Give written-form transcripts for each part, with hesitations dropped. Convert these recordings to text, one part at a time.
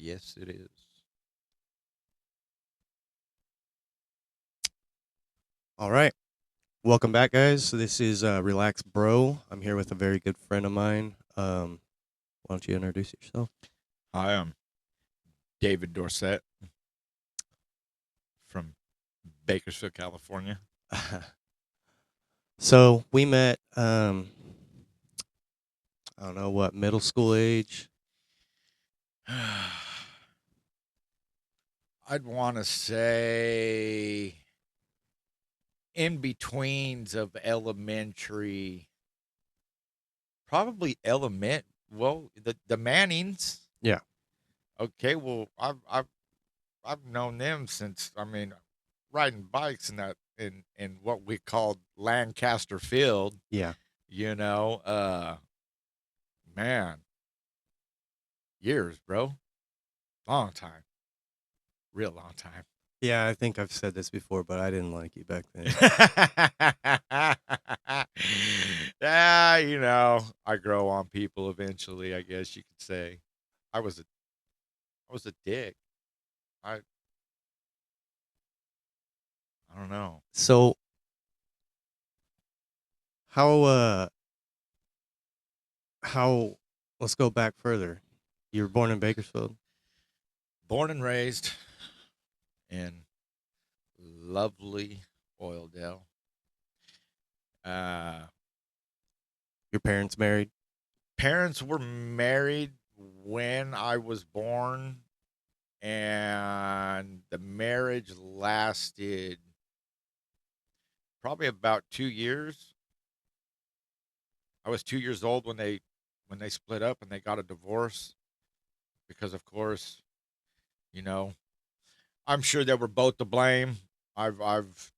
Yes, it is. All right. Welcome back, guys. This is Relax Bro. I'm here with a very good friend of mine. Why don't you introduce yourself? I am David Dorsett from Bakersfield, California. So we met, I don't know what, middle school age. I'd want to say in betweens of elementary, probably element. Well, the Mannings. Yeah. Okay, well, I've known them since riding bikes in what we called Lancaster Field. Yeah. You know, man, years, bro, long time. Real long time. Yeah, I think I've said this before, but I didn't like you back then. Yeah, I grow on people eventually, I guess you could say. I was a I was a dick. I don't know. So how how let's go back further. You were born in Bakersfield. Born and raised in lovely Oildale. Uh Your parents married. Parents were married when I was born, and the marriage lasted probably about 2 years. I was 2 years old when they split up and they got a divorce because, of course, you know, I'm sure they were both to blame. I've I've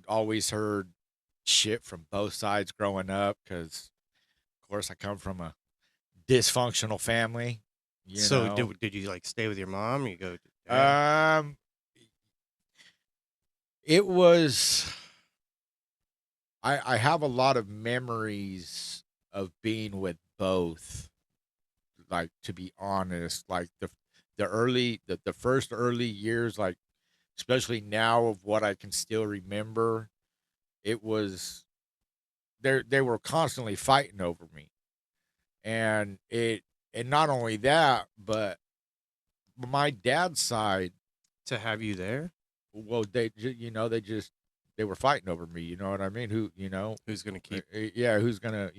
always heard shit from both sides growing up because, of course, I come from a dysfunctional family. You So know, did you like stay with your mom? You go to dad? um, it was. I have a lot of memories of being with both. Like, to be honest, like the first early years, like especially now of what I can still remember, it was they were constantly fighting over me, and not only that, but my dad's side. To have you there? Well, they were fighting over me. You know what I mean? Who's gonna keep? Yeah, who's gonna,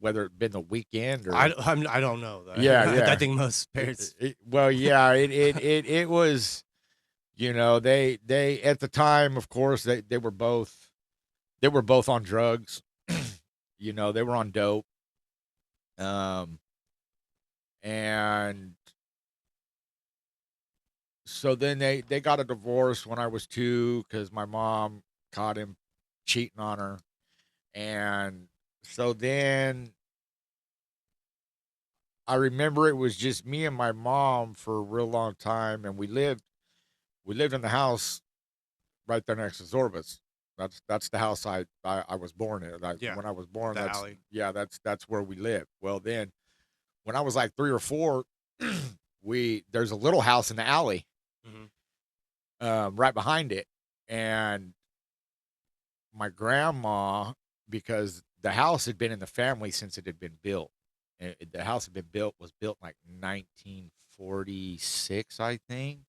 whether it been the weekend or I don't know. yeah, I yeah. think most parents. Well, yeah, it was. They at the time, of course, they were both on drugs. They were on dope. Um, and so then they got a divorce when I was 2 because my mom caught him cheating on her, and so then I remember it was just me and my mom for a real long time, and we lived in the house right there next to Zorba's. That's the house I was born in. Like, Yeah, when I was born, the alley. that's where we lived. Well, then when I was like 3 or 4, we there's a little house in the alley, Hmm. right behind it, and my grandma, because the house had been in the family since it had been built. The house had been built was built in like 1946, I think,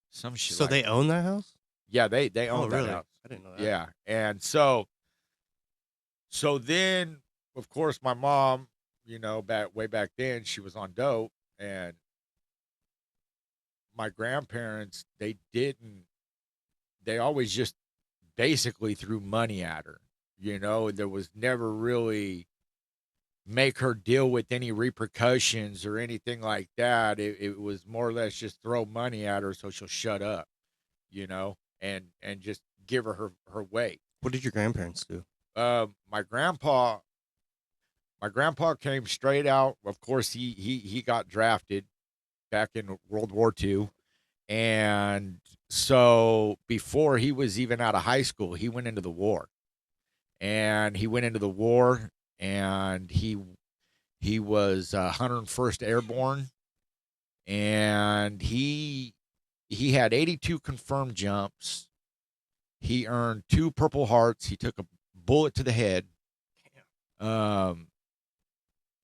some shit So like they that. own that house? Yeah, they Oh, owned that really? house. I didn't know that. Yeah, and so then, of course, my mom, back way back then, she was on dope, and my grandparents, they always just basically threw money at her. There was never really make her deal with any repercussions or anything like that. It was more or less just throw money at her so she'll shut up, and just give her way. What did your grandparents do? Um, my grandpa, my grandpa came straight out. Of course, he got drafted back in World War II, and so before he was even out of high school, he went into the war, and he went into the war, and He was 101st Airborne, and he had 82 confirmed jumps. He earned 2 Purple Hearts. He took a bullet to the head. Um,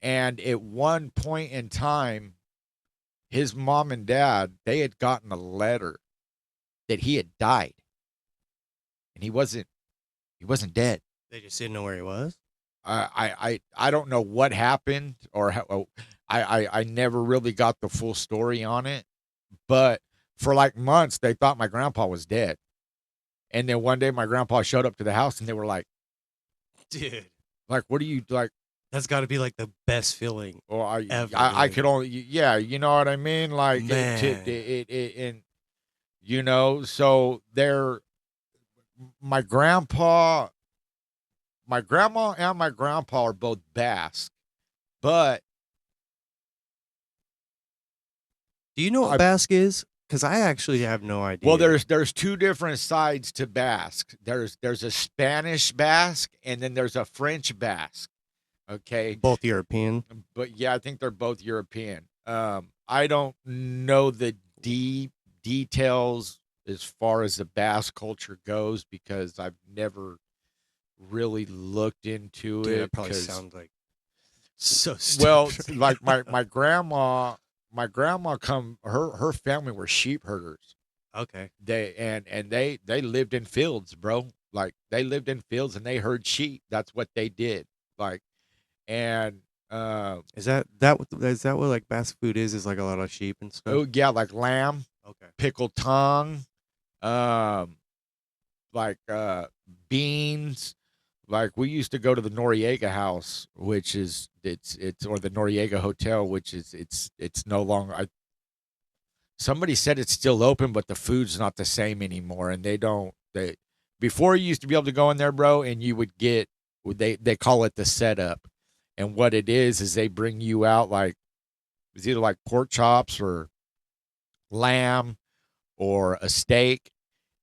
and at one point in time, his mom and dad, they had gotten a letter that he had died, and he wasn't dead. They just didn't know where he was. I don't know what happened, or how, I never really got the full story on it, but for like months they thought my grandpa was dead, and then one day my grandpa showed up to the house and they were Dude, like, what are you like? that's got to be like the best feeling Well, ever. I dude. could only, yeah, you know what I mean, like Man. and so there, my grandpa, my grandma, and my grandpa are both Basque, but Do you know what I Basque is? Because I actually have no idea. well, there's two different sides to Basque. There's a Spanish Basque and then there's a French Basque. Okay, both European. but yeah, I think they're both European. I don't know the deep details as far as the Basque culture goes because I've never really looked into Dude, it. that probably 'Cause- sounds like so stupid. well, like my grandma, her family were sheep herders. Okay. They lived in fields, bro. Like they lived in fields and they herd sheep. That's what they did. Like and Is that what like Basque food is? Is like a lot of sheep and stuff. oh yeah, like lamb, Okay. pickled tongue, um, like beans. Like we used to go to the Noriega house, which is it's or the Noriega hotel, which is it's no longer. Somebody said it's still open, but the food's not the same anymore, and they before you used to be able to go in there, bro, and you would get they call it the setup, and what it is they bring you out like it's either like pork chops or lamb or a steak,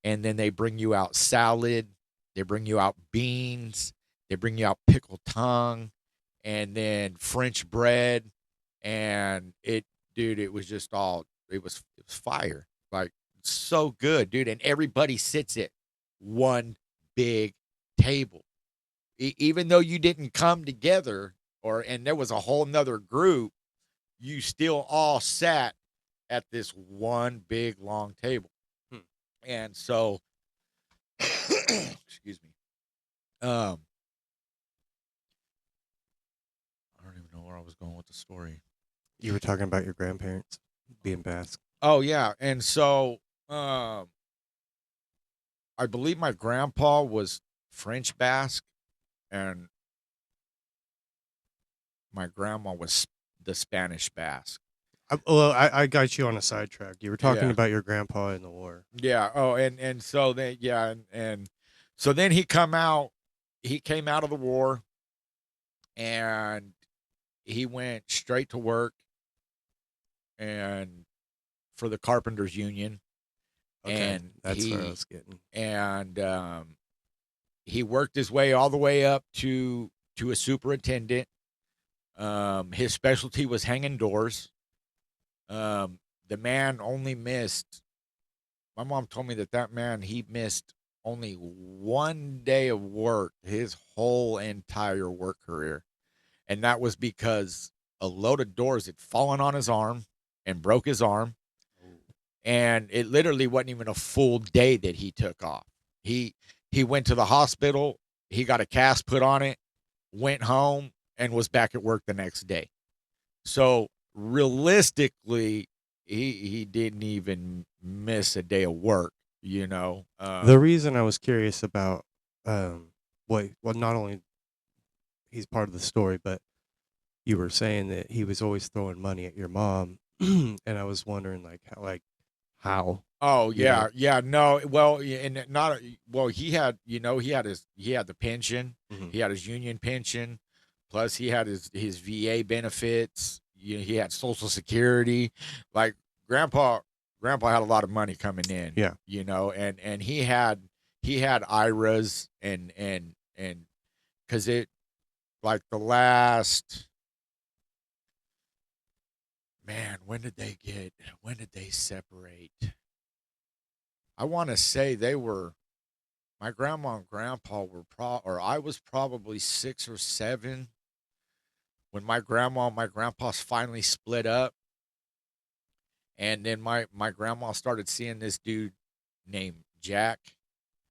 and then they bring you out salad, they bring you out beans, they bring you out pickled tongue, and then French bread, and dude, it was just all it was fire, like so good, dude, and everybody sits at one big table, even though you didn't come together, and there was a whole nother group, you still all sat at this one big long table. Hmm. And so excuse me. I don't even know where I was going with the story. You were talking about your grandparents being Basque. Oh yeah, and so I believe my grandpa was French Basque, and my grandma was the Spanish Basque. I got you on a sidetrack. You were talking Yeah. about your grandpa in the war. Yeah. Oh, and so then yeah, and so then he came out of the war, and he went straight to work and for the Carpenters Union. Okay, And that's what I was getting. And he worked his way all the way up to a superintendent. His specialty was hanging doors. The man only missed. My mom told me that man he missed only one day of work his whole entire work career, and that was because a load of doors had fallen on his arm and broke his arm. And it literally wasn't even a full day that he took off. He went to the hospital, he got a cast put on it, went home, and was back at work the next day. So realistically, he didn't even miss a day of work, you know. The reason I was curious about well, not only he's part of the story, but you were saying that he was always throwing money at your mom, and I was wondering how. Oh You yeah, know? yeah. No, well, and not well. He had, he had the pension. Mhm. He had his union pension, plus he had his VA benefits. He had Social Security. Like grandpa had a lot of money coming in. Yeah. And he had IRAs and because it like the last man, when did they separate? I want to say my grandma and grandpa were or I was probably 6 or 7 when my grandma and my grandpa finally split up. And then my grandma started seeing this dude named Jack,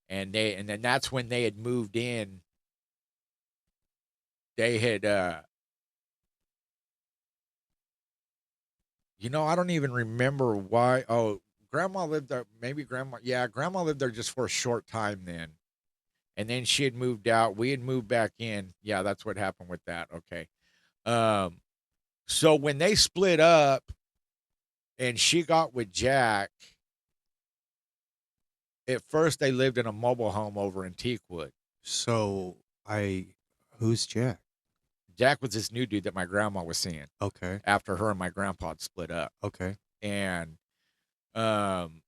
and then that's when they had moved in. They had I don't even remember why. Oh, grandma lived there. Maybe grandma lived there just for a short time then. And then she had moved out. We had moved back in. Yeah, that's what happened with that. Okay. Um so when they split up and she got with Jack, at first they lived in a mobile home over in Teakwood. So who's Jack? Jack was this new dude that my grandma was seeing Okay. after her and my grandpa had split up. Okay. And um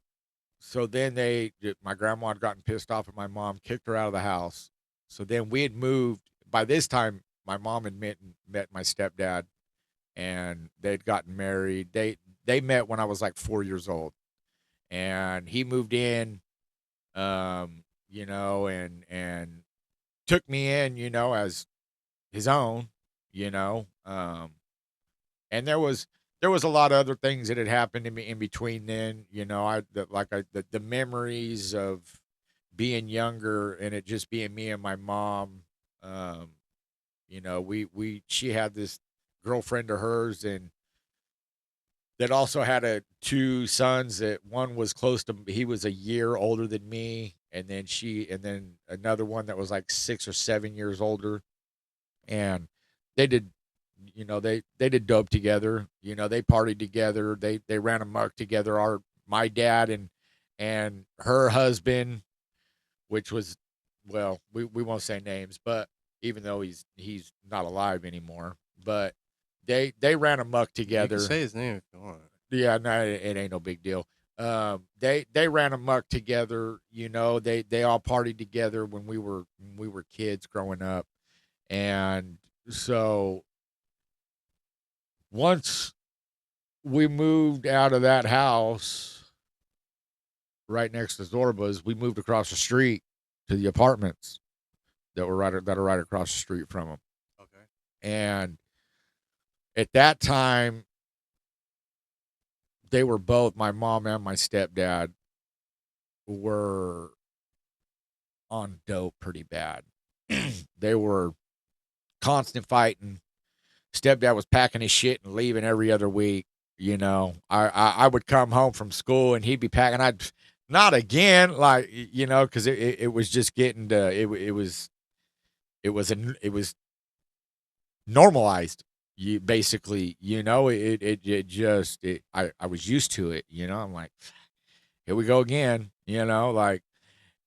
so then my grandma had gotten pissed off at my mom, kicked her out of the house. So then we had moved. By this time, my mom had met my stepdad, and they'd gotten married. They met when I was like 4 years old, and he moved in, and took me in, as his own, you know, and there was a lot of other things that had happened to me in between then, the memories of being younger and it just being me and my mom. um we she had this girlfriend of hers, and that also had two sons. That one was he was a year older than me, and then another one that was like 6 or 7 years older. And they did they did dope together. They partied together. They ran amok together. My dad and her husband, which was, well, we won't say names, but even though he's not alive anymore, but they ran amok You together. can say his name if you want. Yeah, no, it ain't no big deal. They ran amok together. They all partied together when we were kids growing up. And so once we moved out of that house right next to Zorba's, we moved across the street to the apartments that are right across the street from them. Okay. And at that time, they were both, my mom and my stepdad were on dope pretty bad. They were constant fighting. Stepdad was packing his shit and leaving every other week. I would come home from school and he'd be packing. I'd not again, like, because it was just getting to it was normalized. You basically, I was used to it. I'm like, here we go again. Like,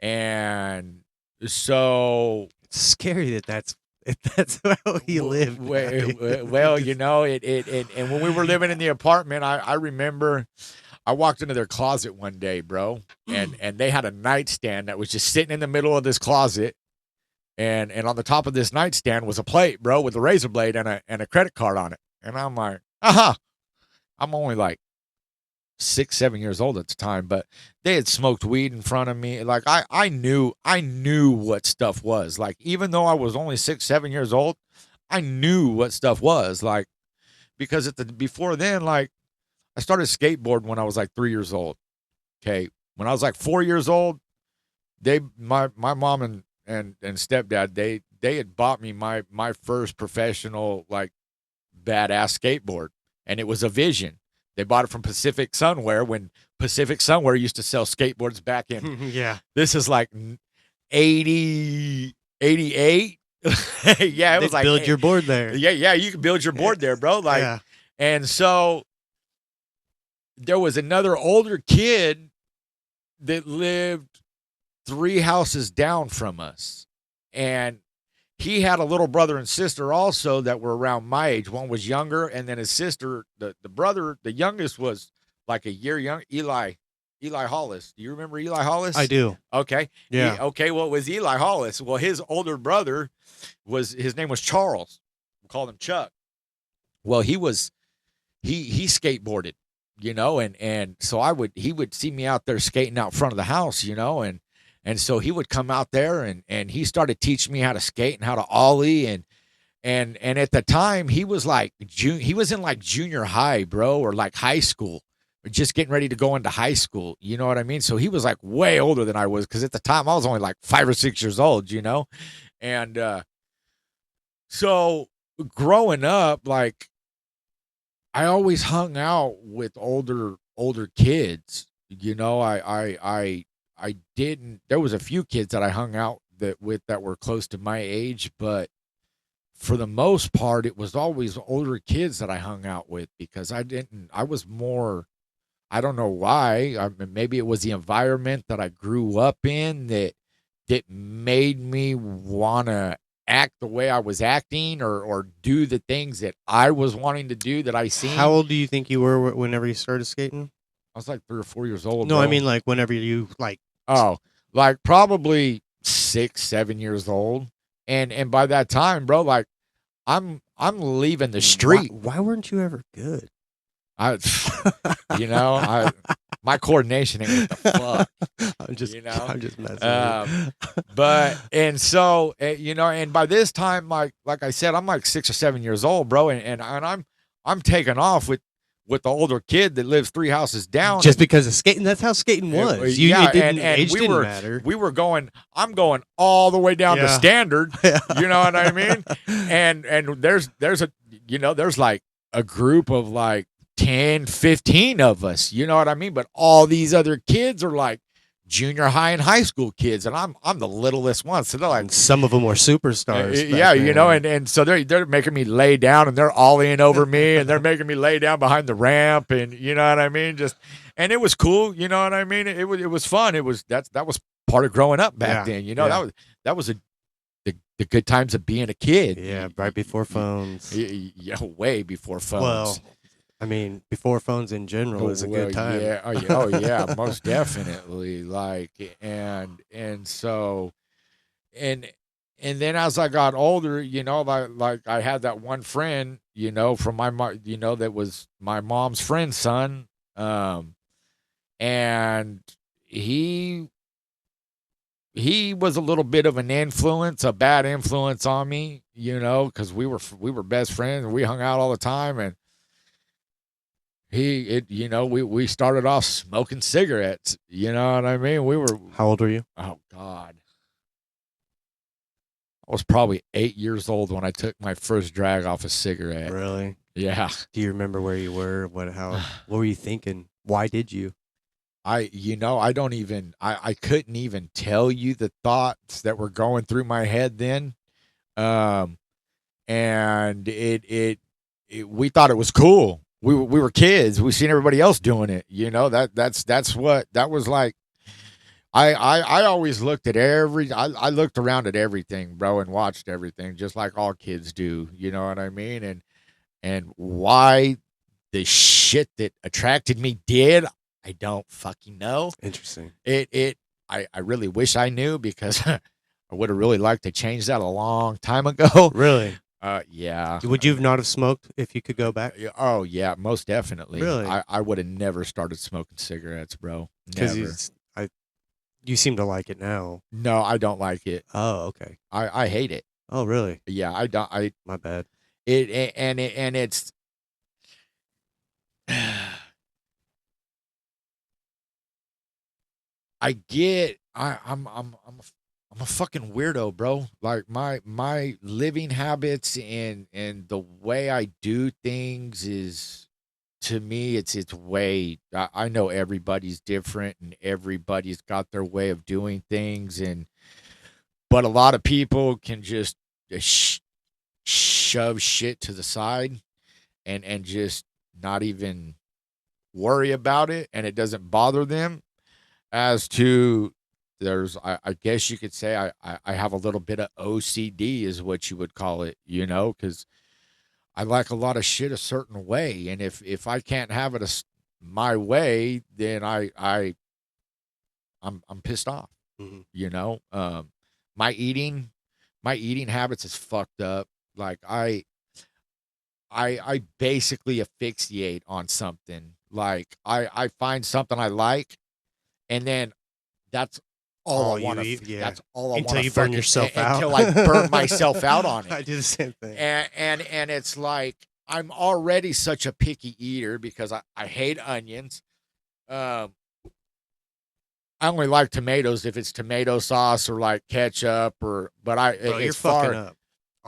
and so It's scary that's how he lived. well, and when we were living in the apartment, I remember I walked into their closet one day, bro, and they had a nightstand that was just sitting in the middle of this closet, and on the top of this nightstand was a plate, bro, with a razor blade and a credit card on it. And I'm like, I'm only like 6, 7 years old at the time, but they had smoked weed in front of me. Like I knew what stuff was. Like, even though I was only 6, 7 years old, I knew what stuff was. Like, because before then, like, I started skateboarding when I was like 3 years old. Okay. When I was like 4 years old, my mom and stepdad, they had bought me my first professional, like, badass skateboard, and it was a Vision. They bought it from Pacific Sunwear when Pacific Sunwear used to sell skateboards back in. Yeah. This is like 80, 88. Yeah, it was like build your board there. Yeah, you can build your board there, bro. Like, yeah. And so there was another older kid that lived 3 houses down from us, and he had a little brother and sister also that were around my age. One was younger, and then his sister, the brother, the youngest, was like a year young. Eli Hollis. Do you remember Eli Hollis? I do. Okay. Yeah. Okay. Well, it was Eli Hollis. Well, his older brother his name was Charles. We called him Chuck. Well, he was he skateboarded, and so he would see me out there skating out front of the house, and so he would come out there and he started teaching me how to skate and how to ollie and at the time he was like he was in like junior high, bro, or like high school, just getting ready to go into high school. You know what I mean? So he was like way older than I was because at the time I was only like 5 or 6 years old, and so growing up, like I always hung out with older kids. I didn't. There was a few kids that I hung out that were close to my age, but for the most part, it was always older kids that I hung out with because I didn't. I was more. I don't know why. Maybe it was the environment that I grew up in that made me want to act the way I was acting or do the things that I was wanting to do that I How seen. old do you think you were whenever you started skating? I was like 3 or 4 years old, No, I bro. mean like whenever you like. Oh, like probably 6, 7 years old, and by that time, bro, like I'm leaving the street. Why weren't you ever good? I, I my coordination ain't what the fuck, I'm just messing Um, with you. but and so and by this time, like I said, I'm like 6 or 7 years old, bro, and I'm taking off with the older kid that lives 3 houses down. Just because of skating, that's how skating was. Yeah, It and age we didn't were matter. we were going. I'm going all the way down to Yeah. standard. Yeah. You know what I mean? And there's a there's like a group of like 10, 15 of us. You know what I mean? But all these other kids are like junior high and high school kids, and I'm the littlest one. So they're like, And some of them were superstars. yeah, back then. and so they're making me lay down, and they're ollieing over me, and they're making me lay down behind the ramp, and you know what I mean. And it was cool, you know what I mean. It was fun. That was part of growing up back then. That was the good times of being a kid. Yeah, right before phones. Yeah, way before phones. Well, I mean, before phones in general is a good time. Yeah, oh yeah, most definitely. Like and so and then as I got older, like I had that one friend, from my mom, that was my mom's friend's son, and he was a little bit of an influence, a bad influence on me, because we were best friends and we hung out all the time, and we started off smoking cigarettes. You know what I mean? We were. How old were you? Oh God, I was probably 8 years old when I took my first drag off a cigarette. Really? Yeah. Do you remember where you were? What were you thinking? Why did you? I don't even. I couldn't even tell you the thoughts that were going through my head then. And we thought it was cool. We were kids. We seen everybody else doing it. That's what that was like. I always looked at I looked around at everything, bro, and watched everything just like all kids do. You know what I mean? And why the shit that attracted me did, I don't fucking know. Interesting. I really wish I knew because I would have really liked to change that a long time ago. Really? Yeah. Would you not have smoked if you could go back? Oh yeah, most definitely. Really? I would have never started smoking cigarettes, bro. Never. Because you seem to like it now. No, I don't like it. Oh, okay. I hate it. Oh, really? Yeah, I don't. My bad. And it's. I get. I'm a fucking weirdo, bro. Like my living habits and the way I do things is, to me, it's way. I know everybody's different and everybody's got their way of doing things, but a lot of people can just shove shit to the side and just not even worry about it, and it doesn't bother them. As to I guess you could say I have a little bit of OCD is what you would call it, because I like a lot of shit a certain way, and if I can't have it my way, then I'm pissed off. Mm-hmm. My eating habits is fucked up. Like I basically asphyxiate on something. Like I find something I like, and then that's all All I you want eat, to. yeah. That's all I Until want to you burn fucking yourself out. until I burn myself out on I it. do the same thing. And it's like I'm already such a picky eater because I hate onions. Um, I only like tomatoes if it's tomato sauce or like ketchup or. But Bro, you're as fucking far up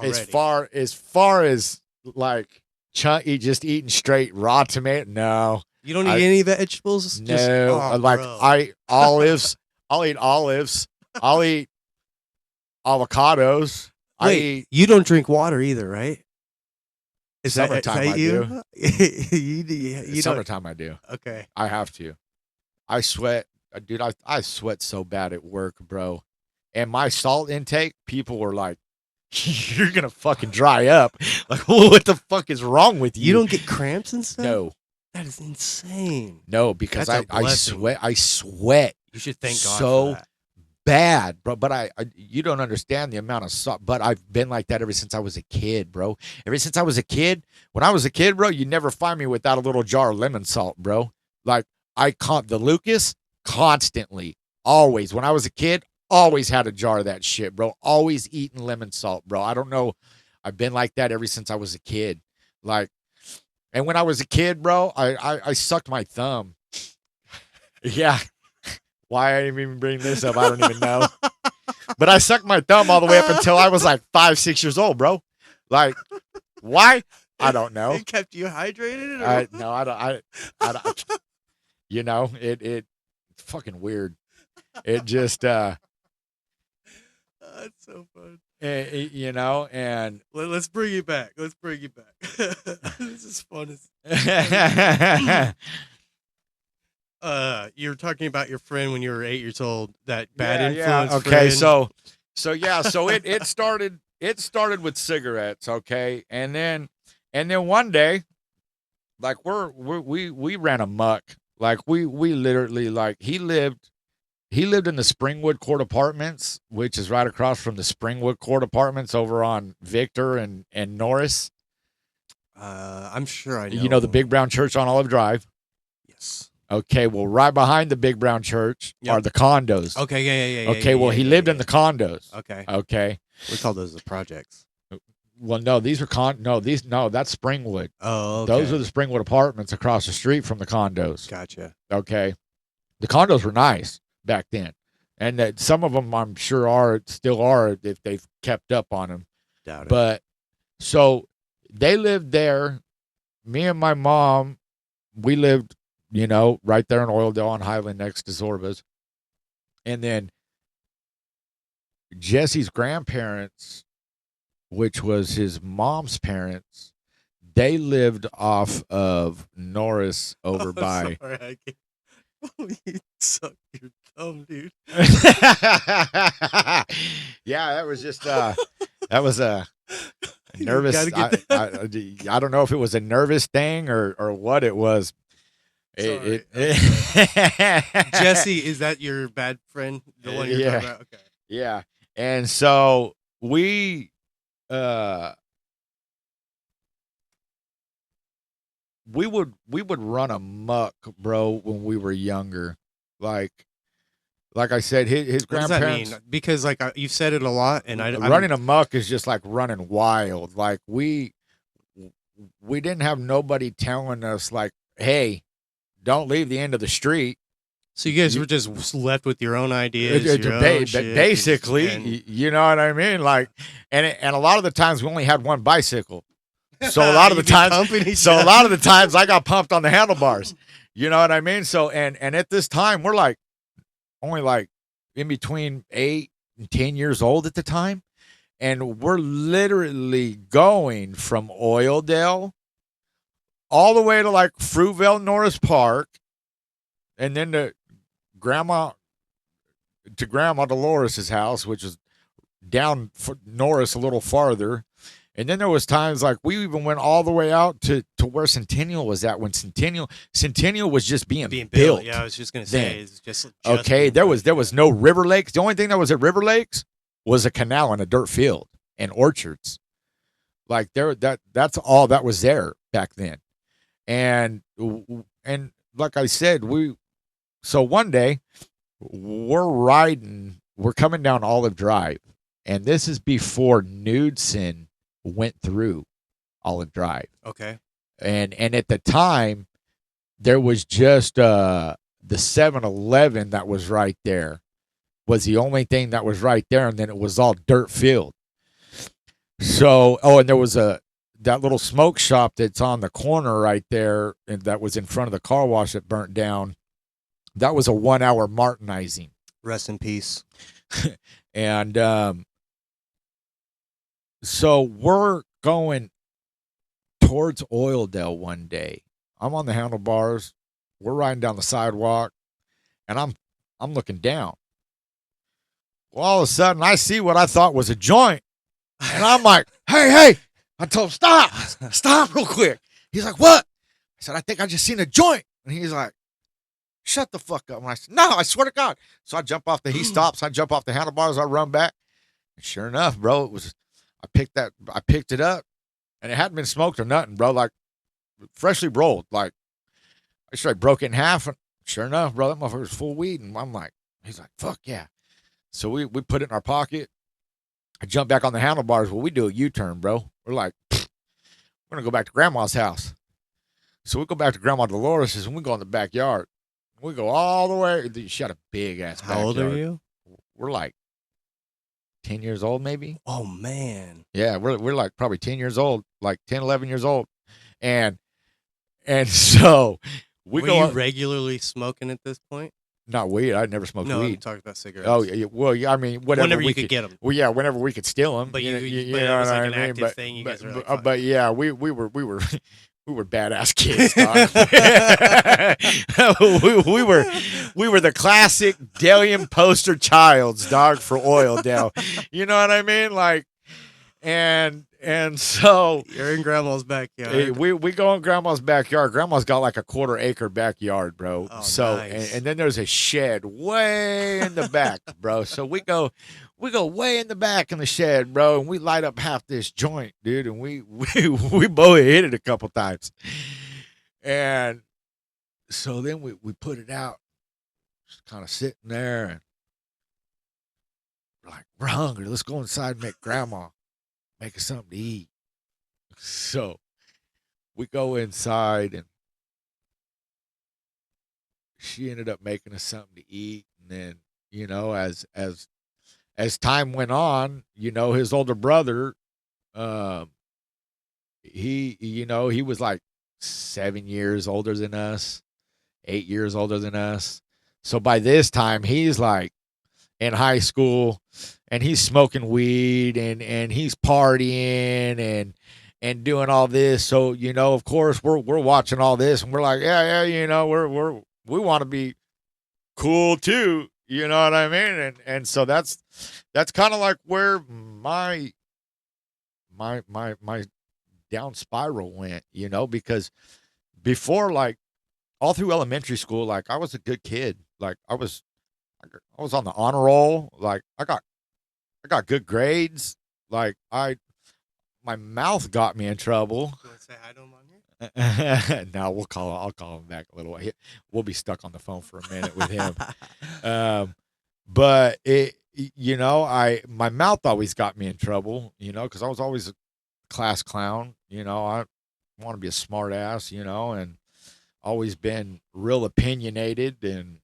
as already. far as like chunky, just eating straight raw tomato. No, You don't I eat any vegetables? Just, no. oh, Like bro. I olives. I'll eat olives. I'll eat avocados. I Wait, eat you don't drink water either, right? Is summertime. that I you? do. You don't. Summertime. I do. Okay. I have to. I sweat, dude. I sweat so bad at work, bro. And my salt intake, people were like, "You're gonna fucking dry up." Like, what the fuck is wrong with you? You don't get cramps and stuff? No, That is insane. no, because That's a I blessing. sweat. I sweat You should thank God so for that. bad, bro. But I you don't understand the amount of salt. But I've been like that ever since I was a kid, bro. Ever since I was a kid. When I was a kid, bro, you never find me without a little jar of lemon salt, bro. Like the Lucas constantly, always. When I was a kid, always had a jar of that shit, bro. Always eating lemon salt, bro. I don't know. I've been like that ever since I was a kid. Like, and when I was a kid, bro, I sucked my thumb. Yeah. Why I didn't even bring this up, I don't even know. But I sucked my thumb all the way up until I was like 5, 6 years old, bro. Like, why? I don't know. It kept you hydrated? Or? No, I don't. You know, it's fucking weird. It just, That's so fun. you know, and Let's bring you back. Let's bring you back. This is fun. You were talking about your friend when you were 8 years old. That bad influence. Okay, friend. so it started with cigarettes. Okay, and then one day, like we ran amok. Like we literally, like he lived in the Springwood Court Apartments, which is right across from the Springwood Court Apartments over on Victor and Norris. I'm sure I know. You know the big brown church on Olive Drive. Yes. Okay, well, right behind the big brown church are the condos. Okay, yeah. Okay, well, he lived in the condos. Okay. Okay. We call those the projects. Well, no, these are that's Springwood. Oh, okay. Those are the Springwood apartments across the street from the condos. Gotcha. Okay. The condos were nice back then. And that some of them I'm sure still are if they've kept up on them. Doubt it. But so they lived there. Me and my mom, we lived, you know, right there in Oildale on Highland next to Zorba's. And then Jesse's grandparents, which was his mom's parents, they lived off of Norris over by. Sorry, you suck your thumb, dude. Yeah, that was just that was a nervous. I don't know if it was a nervous thing or what it was. Sorry. It Jesse, is that your bad friend? The one you're talking about? Okay. Yeah. And so we would run amok, bro, when we were younger. Like I said, his What does that grandparents. mean? Because like you've said it a lot, and Running amok is just like running wild. Like we didn't have nobody telling us like, hey, don't leave the end of the street. So you guys were just left with your own ideas, your own shit, basically, and you know what I mean? Like, and a lot of the times we only had one bicycle, so a lot of the times I got pumped on the handlebars. You know what I mean? So and at this time we're like only like in between 8 and 10 years old at the time, and we're literally going from Oildale all the way to like Fruitvale Norris Park, and then to Grandma Dolores's house, which is down Norris a little farther. And then there was times like we even went all the way out to where Centennial was at when Centennial was just being built. Yeah, I was just gonna say it's just okay. There was no River Lakes. The only thing that was at River Lakes was a canal and a dirt field and orchards. Like that's all that was there back then. And like I said, so one day we're coming down Olive Drive, and this is before Knudsen went through Olive Drive. Okay. And at the time there was just the 7-Eleven that was right there was the only thing that was right there, and then it was all dirt field. So, and there was that little smoke shop that's on the corner right there, and that was in front of the car wash that burnt down. That was a 1-hour Martinizing. Rest in peace. And so we're going towards Oildale one day. I'm on the handlebars. We're riding down the sidewalk, and I'm looking down. Well, all of a sudden, I see what I thought was a joint, and I'm like, "Hey!" I told him, "Stop, real quick." He's like, "What?" I said, "I think I just seen a joint," and he's like, "Shut the fuck up!" And I said, "No, I swear to God." So I jump off he stops. I jump off the handlebars. I run back, and sure enough, bro, I picked it up, and it hadn't been smoked or nothing, bro. Like freshly rolled, like I straight broke it in half. And sure enough, bro, that motherfucker was full weed, and I'm like, he's like, "Fuck yeah." So we put it in our pocket. I jump back on the handlebars. Well, we do a U-turn, bro. We're like, we're going to go back to Grandma's house. So we go back to Grandma Dolores' and we go in the backyard. We go all the way. She had a big-ass backyard. How old are you? We're like 10 years old, maybe. Oh, man. Yeah, we're like probably 10 years old, like 10, 11 years old. And so Were you regularly smoking at this point? Not weed. I never smoked weed. No, I'm talking about cigarettes. Oh, yeah. Well, yeah. I mean, whenever you could get them. Well, yeah. Whenever we could steal them. But you know know it was what like I an mean? active thing. You guys were like, but yeah, we were we were badass kids. Dog. we were the classic Delium poster childs, dog, for Oildale. You know what I mean? Like, and so you're in Grandma's backyard. We go in Grandma's backyard. Grandma's got like a 1/4 acre backyard, bro. Oh, so nice. and then there's a shed way in the back, bro. So we go way in the back in the shed, bro, and we light up half this joint, dude, and we both hit it a couple times. And so then we put it out, just kind of sitting there, and we're like, we're hungry. Let's go inside and make Grandma make us something to eat. So we go inside, and she ended up making us something to eat. And then, you know, as time went on, you know, his older brother, he was like 7 years older than us, 8 years older than us. So by this time, he's like in high school, and he's smoking weed, and he's partying and doing all this. So, you know, of course, we're watching all this, and we're like, yeah, you know, we want to be cool too. You know what I mean? And so that's kind of like where my down spiral went, you know, because before, like, all through elementary school, like, I was a good kid. Like, I was on the honor roll. Like, I got good grades. Like, my mouth got me in trouble. You want to say hi to him on here? No, I'll call him back a little while. We'll be stuck on the phone for a minute with him. But you know, my mouth always got me in trouble, you know, because I was always a class clown. You know, I want to be a smart ass, you know, and always been real opinionated and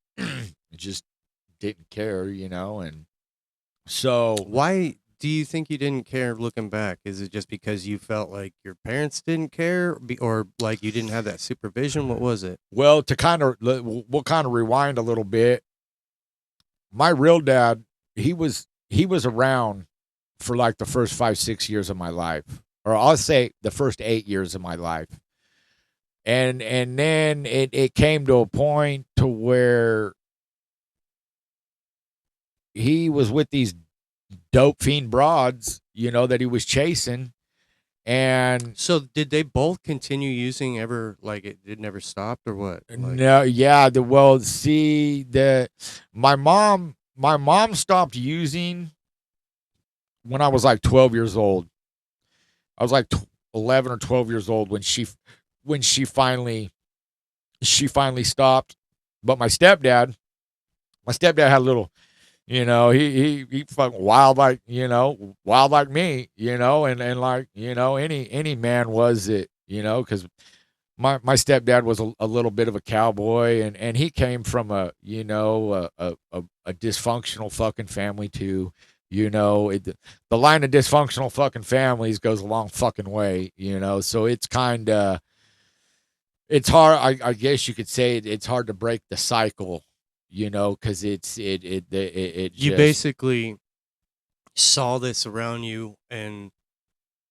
just didn't care, you know. And so why do you think you didn't care looking back? Is it just because you felt like your parents didn't care, or like you didn't have that supervision? What was it? Well, we'll kind of rewind a little bit. My real dad, he was around for like the first 5-6 years of my life, or I'll say the first 8 years of my life. And then it came to a point to where he was with these dope fiend broads, you know, that he was chasing. And so did they both continue using ever, like it never stopped, or what? Like, no, yeah. My mom stopped using when I was like 12 years old. I was like 11 or 12 years old when she finally stopped. But my stepdad had a little, he fucking wild like, wild like me, and like, any man was it, because my stepdad was a little bit of a cowboy, and he came from a dysfunctional fucking family too. The line of dysfunctional fucking families goes a long fucking way, so it's hard. I guess you could say it's hard to break the cycle, because it You just basically saw this around you and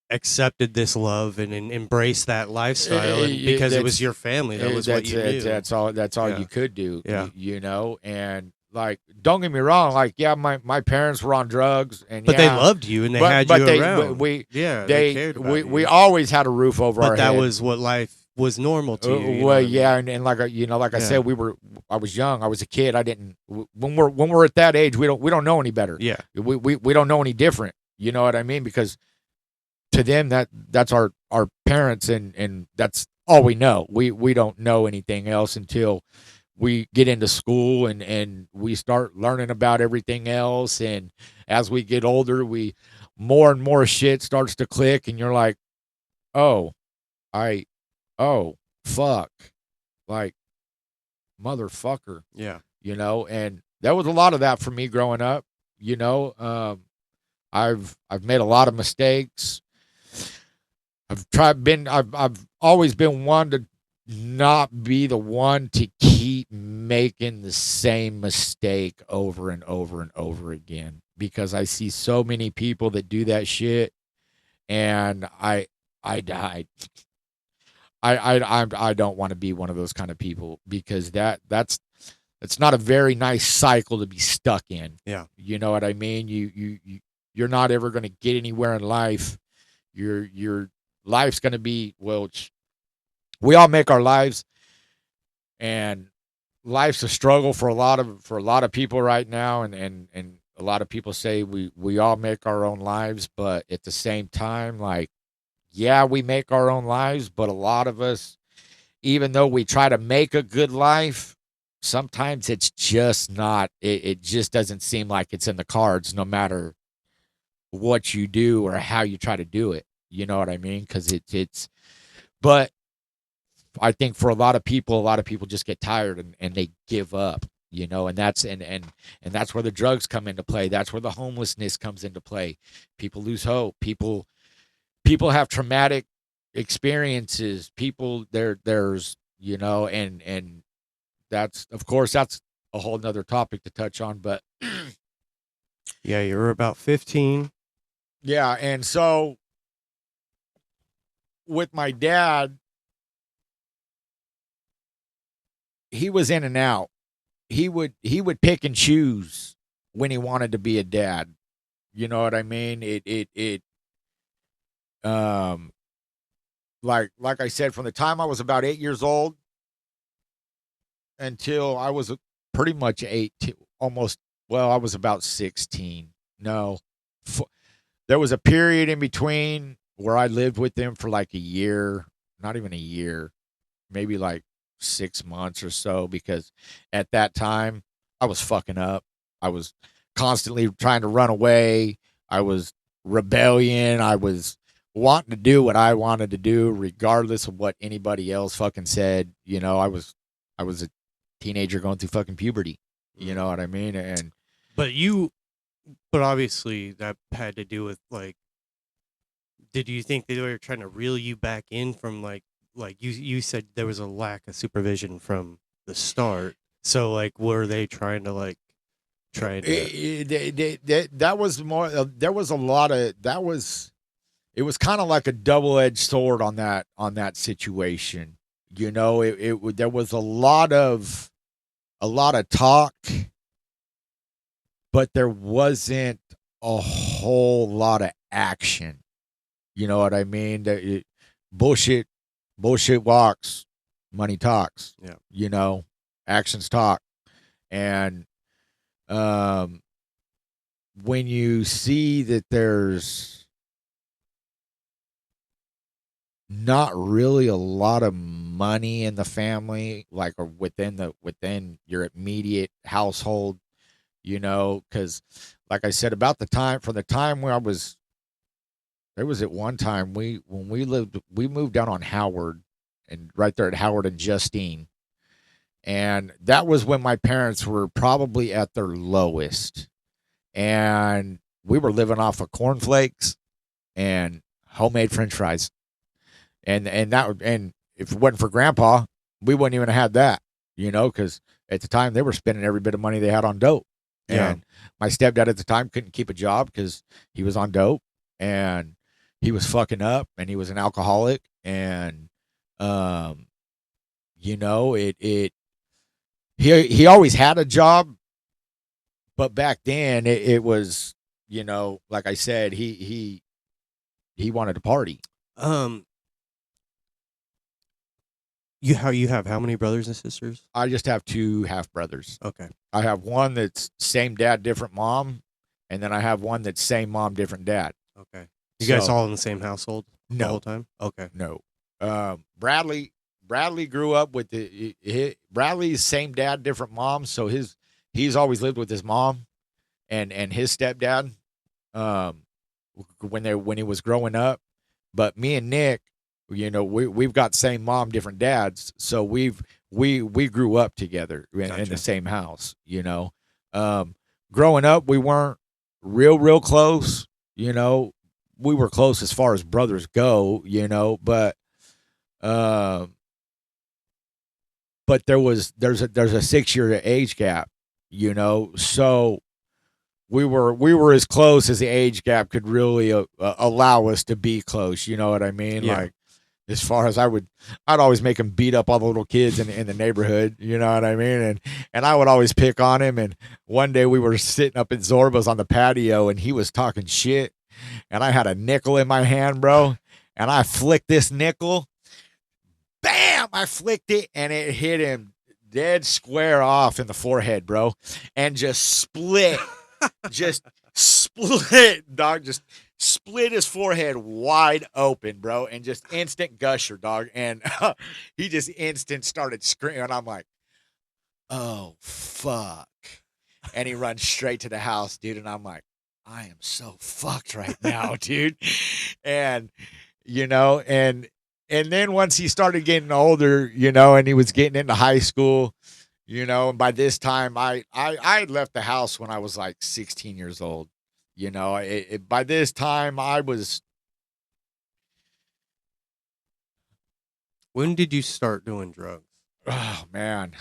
accepted this love and embraced that lifestyle, and because it was your family, that was what you knew. That's all Yeah. you could do. Yeah. And like, don't get me wrong, like, yeah, my parents were on drugs, and But they yeah, loved you and they but had but you they around. we Yeah, they cared about we you. always had a roof over But our that head. was what life was normal to you. You know Well, what I yeah, mean? and like like I Yeah. said, I was young, I was a kid. I didn't when we're at that age, we don't know any better. Yeah. We don't know any different. You know what I mean? Because to them, that's our parents, and that's all we know. We don't know anything else until we get into school, and we start learning about everything else. And as we get older, we more and more shit starts to click, and you're like, oh, I oh, fuck, like, motherfucker, Yeah. and there was a lot of that for me growing up. I've made a lot of mistakes. I've always been one to not be the one to keep making the same mistake over and over and over again, because I see so many people that do that shit, and I died. I don't want to be one of those kind of people, because that's not a very nice cycle to be stuck in. Yeah. You know what I mean? You're not ever going to get anywhere in life. Your life's going to be, well, we all make our lives, and life's a struggle for a lot of people right now, and a lot of people say we all make our own lives, but at the same time, like, yeah, we make our own lives, but a lot of us, even though we try to make a good life, sometimes it's just not. It just doesn't seem like it's in the cards, no matter what you do or how you try to do it. You know what I mean? Because but I think for a lot of people just get tired, and they give up. And that's where the drugs come into play. That's where the homelessness comes into play. People lose hope. People have traumatic experiences. People there's and that's, of course, that's a whole nother topic to touch on. But Yeah, you were about 15. yeah, and so with my dad, he was in and out. He would pick and choose when he wanted to be a dad. You know what I mean? It um like I said, from the time I was about 8 years old until I was pretty much 18, almost. Well, I was about 16. No, there was a period in between where I lived with them for like a year, not even a year, maybe like 6 months or so, because at that time I was fucking up. I was constantly trying to run away. I was rebellion. I was wanting to do what I wanted to do, regardless of what anybody else fucking said. I was a teenager going through fucking puberty. You know what I mean? And But obviously that had to do with, like, did you think they were trying to reel you back in from, like you said there was a lack of supervision from the start. So, like, were they trying to, like, trying to that was more. There was a lot of that was. It was kind of like a double-edged sword on that situation. There was a lot of talk, but there wasn't a whole lot of action. You know what I mean? Bullshit, bullshit walks, money talks. Yeah. Actions talk, and um, when you see that there's not really a lot of money in the family, like, or within your immediate household, because like I said, about the time from the time where I was there was at one time we moved down on Howard and right there at Howard and Justine. And that was when my parents were probably at their lowest. And we were living off of cornflakes and homemade French fries. And if it wasn't for Grandpa, we wouldn't even have had that, because at the time they were spending every bit of money they had on dope. Yeah. And my stepdad at the time couldn't keep a job because he was on dope and he was fucking up and he was an alcoholic. And um, it he always had a job, but back then it was, like I said, he wanted to party. Um, you have how many brothers and sisters? I just have two half brothers. Okay. I have one that's same dad, different mom, and then I have one that's same mom, different dad. Okay. You guys So- all in the same household the No. whole time? Okay. No. Bradley grew up with Bradley's same dad, different mom. So he's always lived with his mom and his stepdad. When he was growing up, but me and Nick, we've got same mom, different dads. So we grew up together in Gotcha. the same house. Growing up, we weren't real close. We were close as far as brothers go. But there's a 6-year age gap. So we were as close as the age gap could really allow us to be close. You know what I mean? Yeah. Like, as far as I'd always make him beat up all the little kids in the neighborhood. You know what I mean? And I would always pick on him. And one day we were sitting up at Zorba's on the patio, and he was talking shit. And I had a nickel in my hand, bro. And I flicked this nickel. Bam! I flicked it, and it hit him dead square off in the forehead, bro. And just split. Just split, dog. Just split his forehead wide open, bro, and just instant gusher, dog. And he just instant started screaming. And I'm like, oh, fuck. And he runs straight to the house, dude. And I'm like, I am so fucked right now, dude. And, and then once he started getting older, and he was getting into high school, and by this time I had left the house when I was like 16 years old. By this time I was. When did you start doing drugs? Oh man,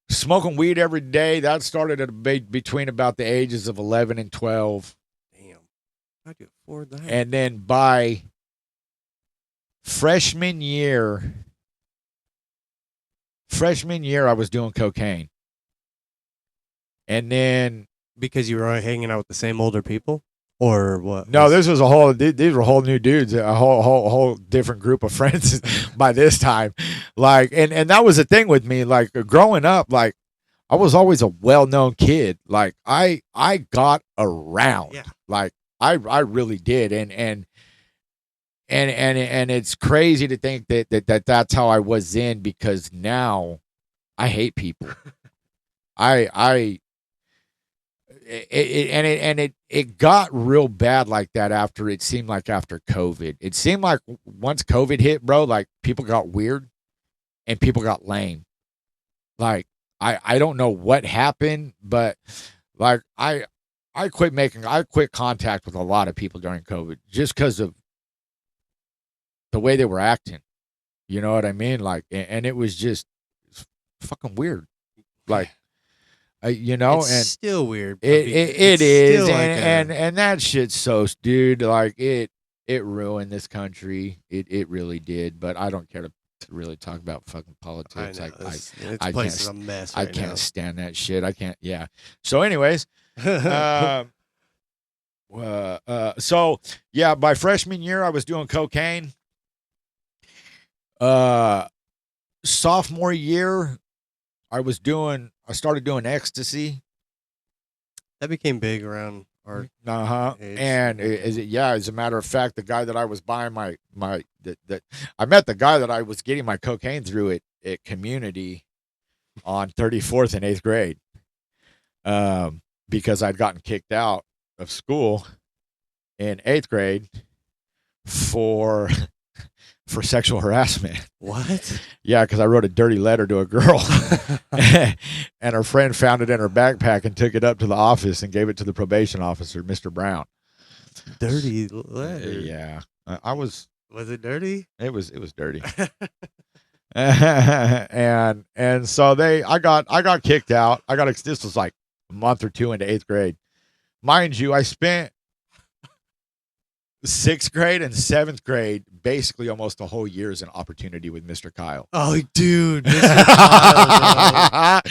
smoking weed every day. That started at between about the ages of 11 and 12. Damn, how'd you afford that? And then by freshman year, I was doing cocaine. And then because you were hanging out with the same older people, or what? no, this was these were whole new dudes, a whole different group of friends by this time. Like, and that was the thing with me, like growing up, like I was always a well-known kid. Like I got around. Yeah. Like I really did. And it's crazy to think that's how I was then, because now I hate people. It got real bad like that after COVID. It seemed like once COVID hit, bro, like people got weird and people got lame. Like I don't know what happened, but like I quit contact with a lot of people during COVID just because of the way they were acting. You know what I mean? Like, and it was just fucking weird. Like, it's and still weird. It is, and that shit's so, dude. Like it ruined this country. It really did. But I don't care to really talk about fucking politics. I know, I place is can't. a mess. I Right can't now. stand that shit. I can't. Yeah. So, anyways, so yeah, by freshman year I was doing cocaine. Sophomore year I started doing ecstasy. That became big around our age. And as a matter of fact, the guy that I was buying that I met the guy that I was getting my cocaine through at Community on 34th in 8th grade, because I'd gotten kicked out of school in 8th grade for sexual harassment. What? Yeah, because I wrote a dirty letter to a girl, and her friend found it in her backpack and took it up to the office and gave it to the probation officer, Mr. Brown. Dirty letter. Yeah, I was. Was it dirty? It was dirty. and so I got kicked out. This was like a month or two into 8th grade. Mind you, I spent 6th grade and 7th grade basically almost a whole year as an opportunity with Mr. Kyle. Oh, dude, Mr. Kyle,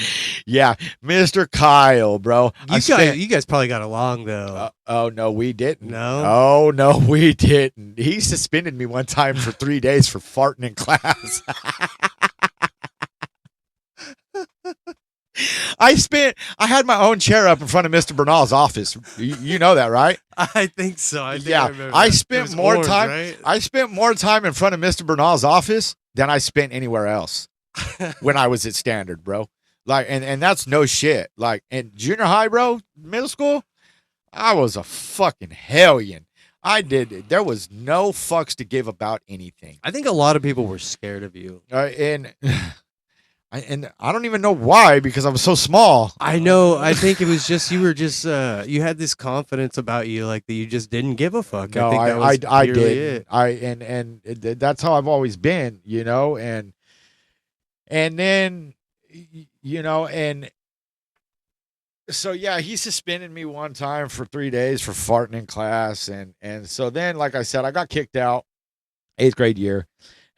yeah, Mr. Kyle, bro. You guys probably got along though. Oh no, we didn't. No. Oh no, we didn't. He suspended me one time for 3 days for farting in class. I had my own chair up in front of Mr. Bernal's office. You know that, right? I think so. I spent more time. Right? I spent more time in front of Mr. Bernal's office than I spent anywhere else when I was at Standard, bro. Like, and that's no shit. Like, in junior high, bro, middle school, I was a fucking hellion. There was no fucks to give about anything. I think a lot of people were scared of you. And I don't even know why, because I was so small. I know. I think it was just you had this confidence about you, like that you just didn't give a fuck. No, I did. And that's how I've always been, you know. And then, you know, and so yeah, he suspended me one time for 3 days for farting in class, and so then, like I said, I got kicked out 8th grade year,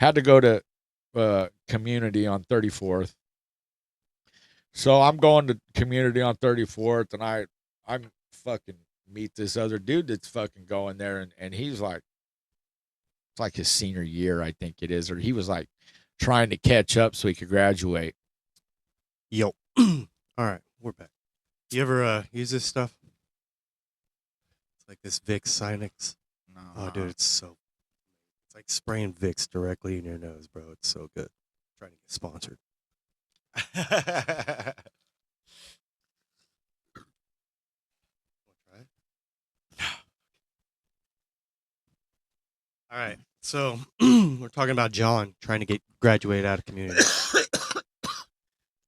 had to go to Community on 34th. So I'm going to Community on 34th, and I'm fucking meet this other dude that's fucking going there, and he's like, it's like his senior year, I think it is, or he was like trying to catch up so he could graduate. Yo. All right, we're back. You ever use this stuff? It's like this Vicks Sinex. No. Oh, dude, it's like spraying Vicks directly in your nose, bro. It's so good. I'm trying to get sponsored. All right. So we're talking about John trying to graduate out of Community.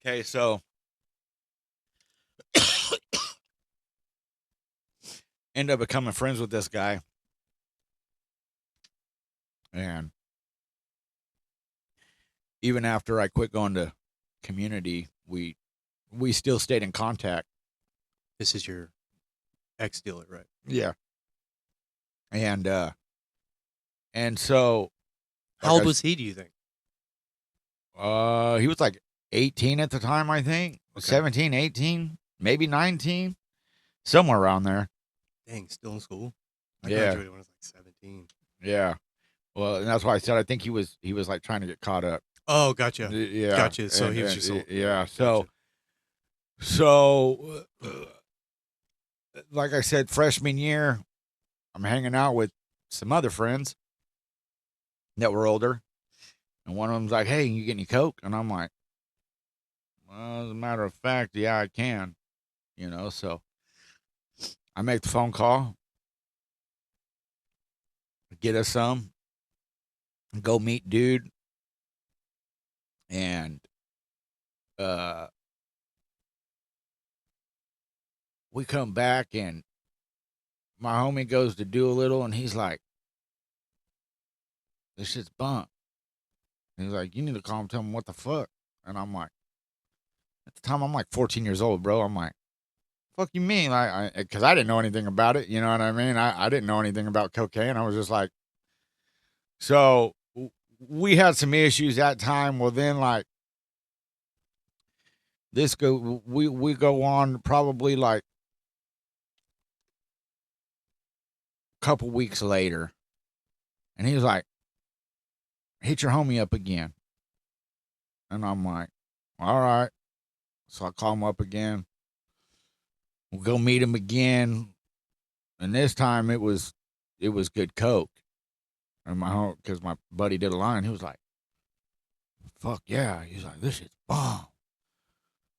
Okay, so end up becoming friends with this guy. And even after I quit going to Community, we still stayed in contact. This is your ex-dealer, right? Yeah. And so, how old was he, do you think? He was like 18 at the time, I think. Okay. 17, 18, maybe 19, somewhere around there. Dang, still in school? I yeah. graduated when I was like 17. Yeah. Well, and that's why I said I think he was like trying to get caught up. Oh, gotcha. Yeah. Gotcha. So he was just yeah. Gotcha. So like I said, freshman year, I'm hanging out with some other friends that were older, and one of them's like, "Hey, you get any coke?" And I'm like, "Well, as a matter of fact, yeah, I can." You know, so I make the phone call, get us some, go meet dude, and we come back, and my homie goes to do a little, and he's like, "This shit's bunk." He's like, "You need to call him, tell him what the fuck." And I'm like, at the time I'm like 14 years old, bro. I'm like, "Fuck you mean?" Like, because I didn't know anything about it. You know what I mean? I didn't know anything about cocaine. I was just like, so we had some issues that time. Well, then like we go on probably like a couple weeks later, and he was like, "Hit your homie up again." And I'm like, "All right." So I call him up again. We'll go meet him again. and this time it was good coke. And my home, because my buddy did a line, he was like, "Fuck yeah!" He's like, "This shit's bomb."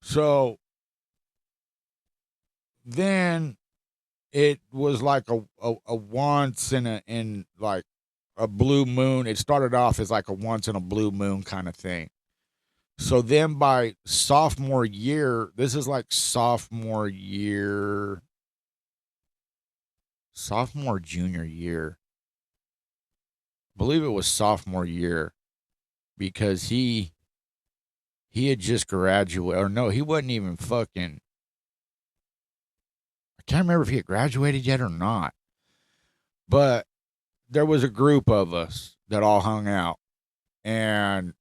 So then it was like a once in like a blue moon. It started off as like a once in a blue moon kind of thing. So then by sophomore year, this is like junior year. I believe it was sophomore year because he had just graduated, or no, he wasn't even fucking. I can't remember if he had graduated yet or not. But there was a group of us that all hung out, and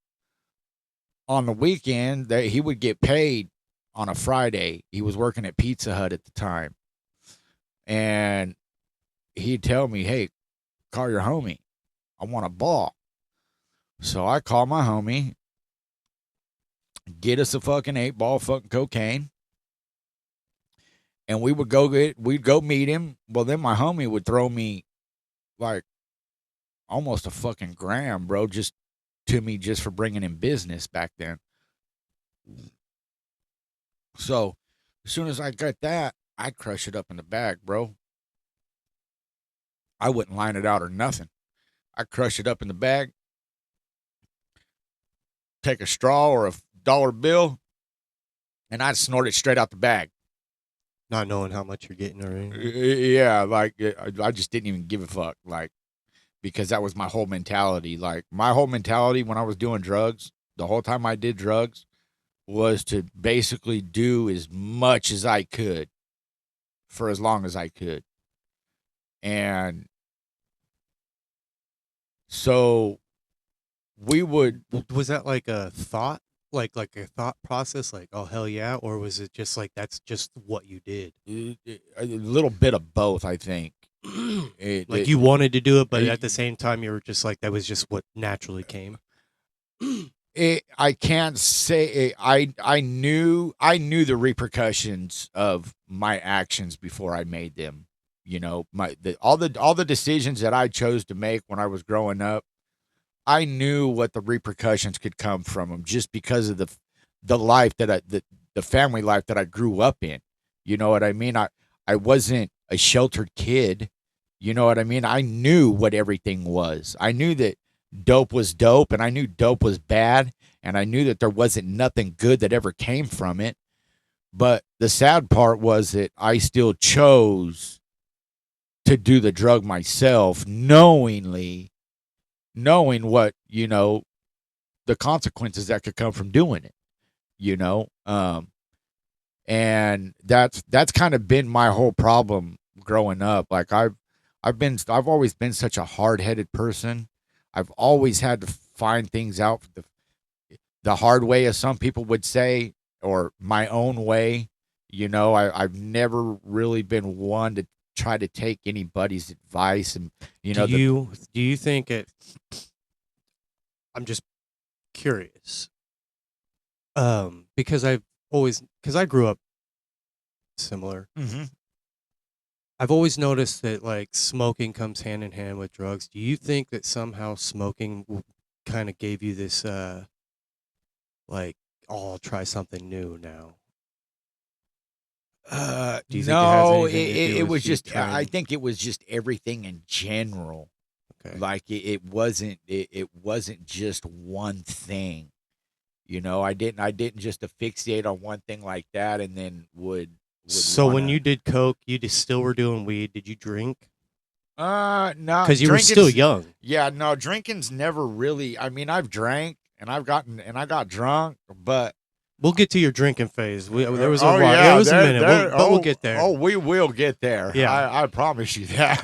on the weekend that he would get paid on a Friday. He was working at Pizza Hut at the time, and he'd tell me, "Hey, call your homie. I want a ball." So I call my homie, get us a fucking 8 ball fucking cocaine, and we'd go meet him. Well, then my homie would throw me like almost a fucking gram, bro, just to me just for bringing in business back then. So as soon as I got that, I'd crush it up in the bag, bro. I wouldn't line it out or nothing. I'd crush it up in the bag, take a straw or a dollar bill, and I'd snort it straight out the bag. Not knowing how much you're getting or anything. Yeah, like I just didn't even give a fuck, like, because that was my whole mentality. Like my whole mentality when I was doing drugs, the whole time I did drugs, was to basically do as much as I could for as long as I could. And so we would. Was that like a thought? Like a thought process, like, oh hell yeah, or was it just like that's just what you did? A little bit of both, I think. Like you wanted to do it, but at the same time you were just like that was just what naturally came. I can't say I knew the repercussions of my actions before I made them. You know, all the decisions that I chose to make when I was growing up, I knew what the repercussions could come from them just because of the life the family life that I grew up in. You know what I mean? I wasn't a sheltered kid. You know what I mean? I knew what everything was. I knew that dope was dope, and I knew dope was bad, and I knew that there wasn't nothing good that ever came from it. But the sad part was that I still chose to do the drug myself, knowing what, the consequences that could come from doing it, you know? And that's kind of been my whole problem growing up. Like I've always been such a hard-headed person. I've always had to find things out the hard way, as some people would say, or my own way. I've never really been one to try to take anybody's advice, and do you think it? I'm just curious, because I grew up similar. Mm-hmm. I've always noticed that like smoking comes hand in hand with drugs. Do you think that somehow smoking kind of gave you this like, oh, I'll try something new now? Do you think it has No, anything to do it with was you just. trying? I think it was just everything in general. Okay. Like it wasn't. It wasn't just one thing. I didn't just asphyxiate on one thing like that, and then would. So when you did coke, you just still were doing weed. Did you drink? No, Because you were still young. Yeah, no, drinking's never really. I mean, I've drank and I got drunk, but We'll get to your drinking phase. There was a oh while. yeah, There was a minute, but we'll get there. Oh, we will get there. Yeah. I promise you that.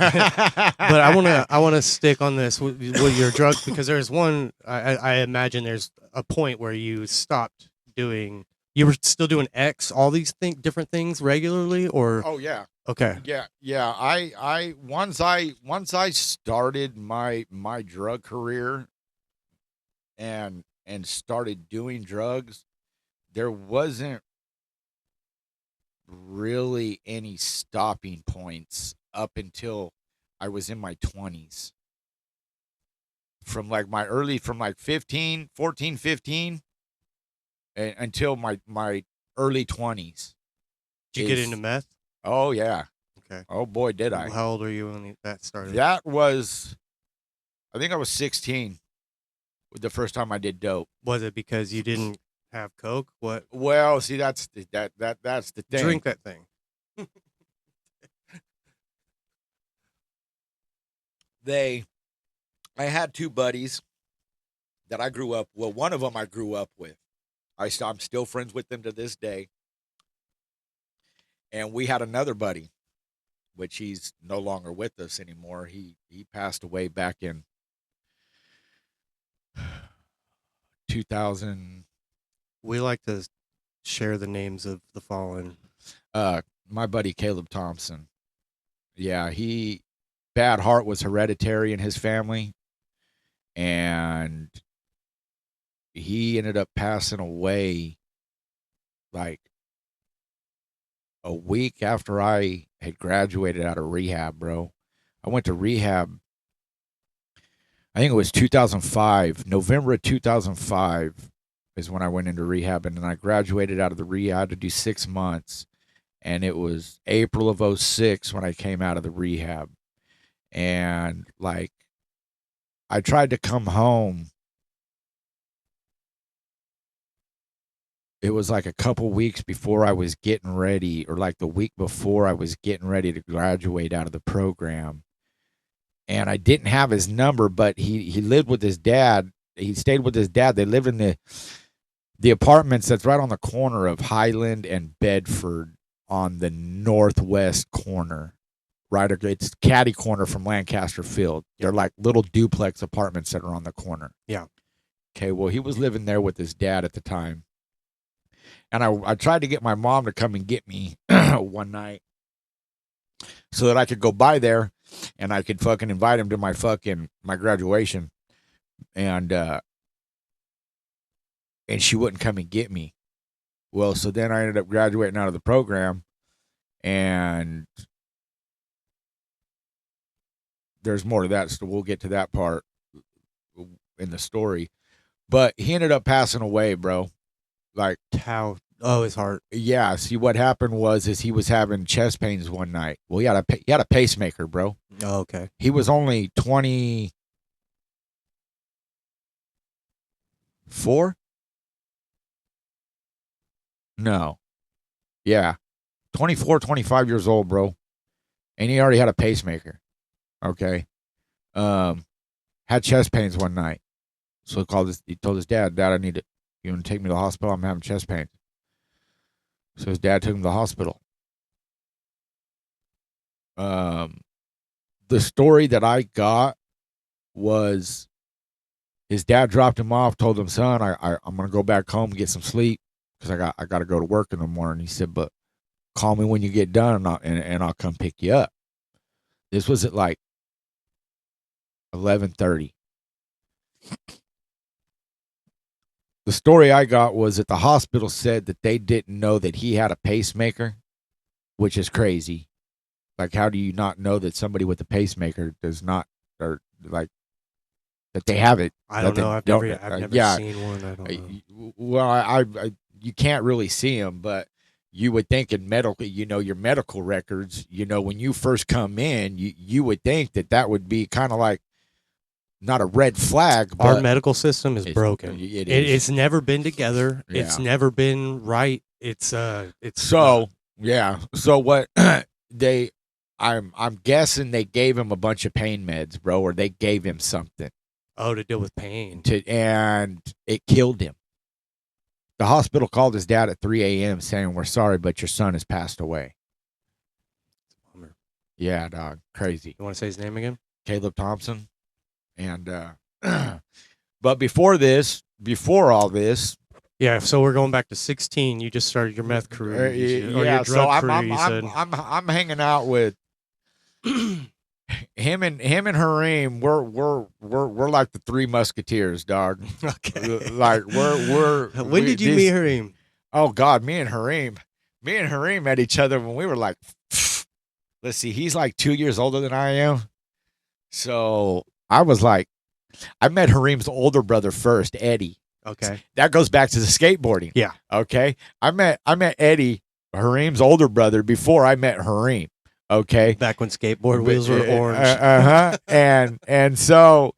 But I wanna stick on this with your drugs, because there's one. I imagine there's a point where you stopped doing. You were still doing all these different things regularly, or Oh yeah. okay. Yeah. I once I started my drug career and started doing drugs, there wasn't really any stopping points up until I was in my 20s. From like my early, from like 15, 14, 15, until my early 20s Did you get into is, meth? oh yeah. Okay. Oh boy, did I. How old were you when that started? That was, I think I was 16 the first time I did dope. Was it because you didn't have Coke? What? Well, see, that's that's the thing. Drink that thing. I had two buddies that I grew up. Well, one of them I grew up with. I'm still friends with them to this day. And we had another buddy, which he's no longer with us anymore. He passed away back in 2000. We like to share the names of the fallen. My buddy Caleb Thompson. Yeah, bad heart was hereditary in his family, and he ended up passing away like a week after I had graduated out of rehab, bro. I went to rehab. I think it was 2005, November of 2005 is when I went into rehab, and then I graduated out of the rehab. I had to do 6 months, and it was April of 06 when I came out of the rehab. And like, I tried to come home. It was like a couple weeks before I was getting ready, or like the week before I was getting ready to graduate out of the program. And I didn't have his number, but he lived with his dad. He stayed with his dad. They lived in the apartments that's right on the corner of Highland and Bedford on the northwest corner. Right, it's catty corner from Lancaster Field. They're like little duplex apartments that are on the corner. Yeah. Okay, well, he was living there with his dad at the time. And I tried to get my mom to come and get me one night so that I could go by there and I could fucking invite him to my graduation. And she wouldn't come and get me. Well, so then I ended up graduating out of the program, and there's more to that, so we'll get to that part in the story. But he ended up passing away, bro. Like, how? Oh, his heart. Yeah. See, what happened was he was having chest pains one night. Well, he had a pacemaker, bro. Oh, okay. He was only 24. No. Yeah. 24, 25 years old, bro. And he already had a pacemaker. Okay. Had chest pains one night. So he told his dad, I need it. You want to take me to the hospital? I'm having chest pains. So his dad took him to the hospital. The story that I got was his dad dropped him off, told him, son, I'm going to go back home and get some sleep because I got to go to work in the morning. He said, but call me when you get done and I'll come pick you up. This was at like 11:30. The story I got was that the hospital said that they didn't know that he had a pacemaker, which is crazy. Like, how do you not know that somebody with a pacemaker does not, or like, that they have it? I don't know. I've never seen one. I don't know. Well, I you can't really see them, but you would think in medical, your medical records, when you first come in, you would think that would be kind of like, not a red flag, but our medical system is broken. It's never been together. Yeah. It's never been right. It's so yeah. So what I'm guessing they gave him a bunch of pain meds, bro, or they gave him something. Oh, to deal with pain. And it killed him. The hospital called his dad at 3 a.m. saying, we're sorry, but your son has passed away. Bummer. Yeah, dog. Crazy. You want to say his name again? Caleb Thompson. And but before all this, yeah. So we're going back to 16. You just started your meth career, your drug career. I'm hanging out with him and Hareem. We're like the Three Musketeers, dog. Okay. Like when did you meet Hareem? Oh God, me and Hareem met each other when we were like let's see, he's like 2 years older than I am. So I was like, I met Hareem's older brother first, Eddie. Okay. That goes back to the skateboarding. Yeah. Okay. I met Eddie, Hareem's older brother, before I met Hareem. Okay. Back when skateboard wheels were orange. And so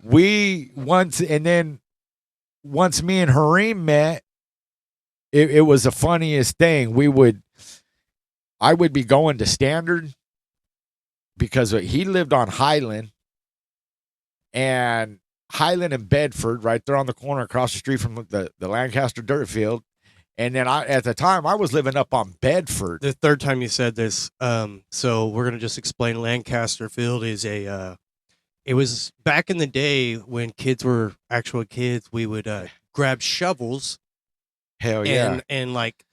once me and Hareem met, it was the funniest thing. I would be going to Standard because he lived on Highland and Bedford, right there on the corner across the street from the Lancaster dirt field. And then at the time I was living up on Bedford. The third time you said this, so we're gonna just explain. Lancaster Field is it was back in the day when kids were actual kids. We would grab shovels. Hell yeah. And like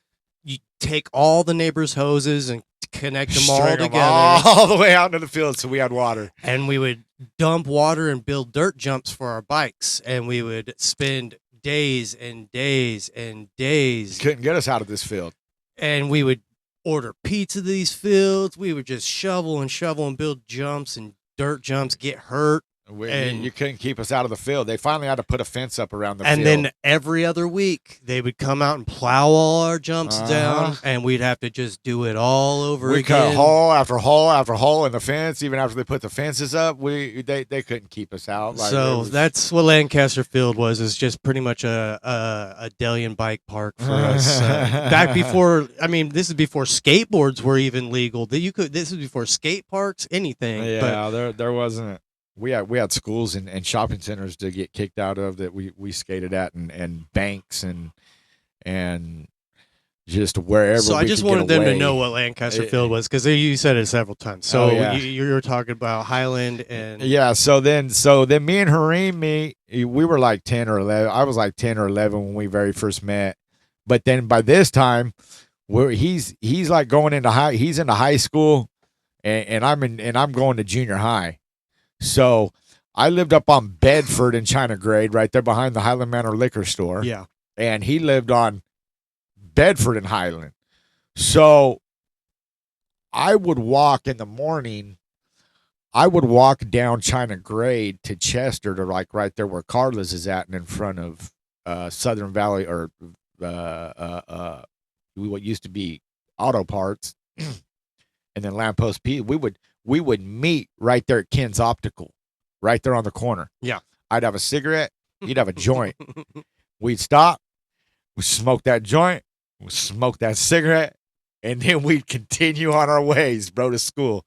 you take all the neighbors' hoses and connect them all String 'em together all the way out into the field so we had water. and we would dump water and build dirt jumps for our bikes, and we would spend days and days and days. Couldn't get us out of this field. And we would order pizza to these fields. We would just shovel and build jumps and dirt jumps, get hurt. And you couldn't keep us out of the field. They finally had to put a fence up around the field. And then every other week, they would come out and plow all our jumps down, and we'd have to just do it all over again. We cut hole after hole after hole in the fence. Even after they put the fences up, they couldn't keep us out. So that's what Lancaster Field was. Is just pretty much a delian bike park for us. Back before, I mean, this is before skateboards were even legal. This is before skate parks, anything. Yeah, but there wasn't. We had schools and shopping centers to get kicked out of that we skated at, and banks and just wherever. So I just wanted them to know what Lancaster Field was, because you said it several times. So you were talking about Highland and So then me and Hareem, we were like 10 or 11. I was like 10 or 11 when we very first met. But then by this time, he's like going into he's into high school, and I'm going to junior high. So I lived up on Bedford in China Grade, right there behind the Highland Manor liquor store. Yeah. And he lived on Bedford and Highland. So I would walk in the morning. I would walk down China Grade to Chester, to like right there where Carla's is at, and in front of Southern Valley, or what used to be Auto Parts, and then Lamppost P. We would meet right there at Ken's Optical, right there on the corner. Yeah. I'd have a cigarette. He'd have a joint. We'd stop. We'd smoke that joint. We'd smoke that cigarette. And then we'd continue on our ways, bro, to school.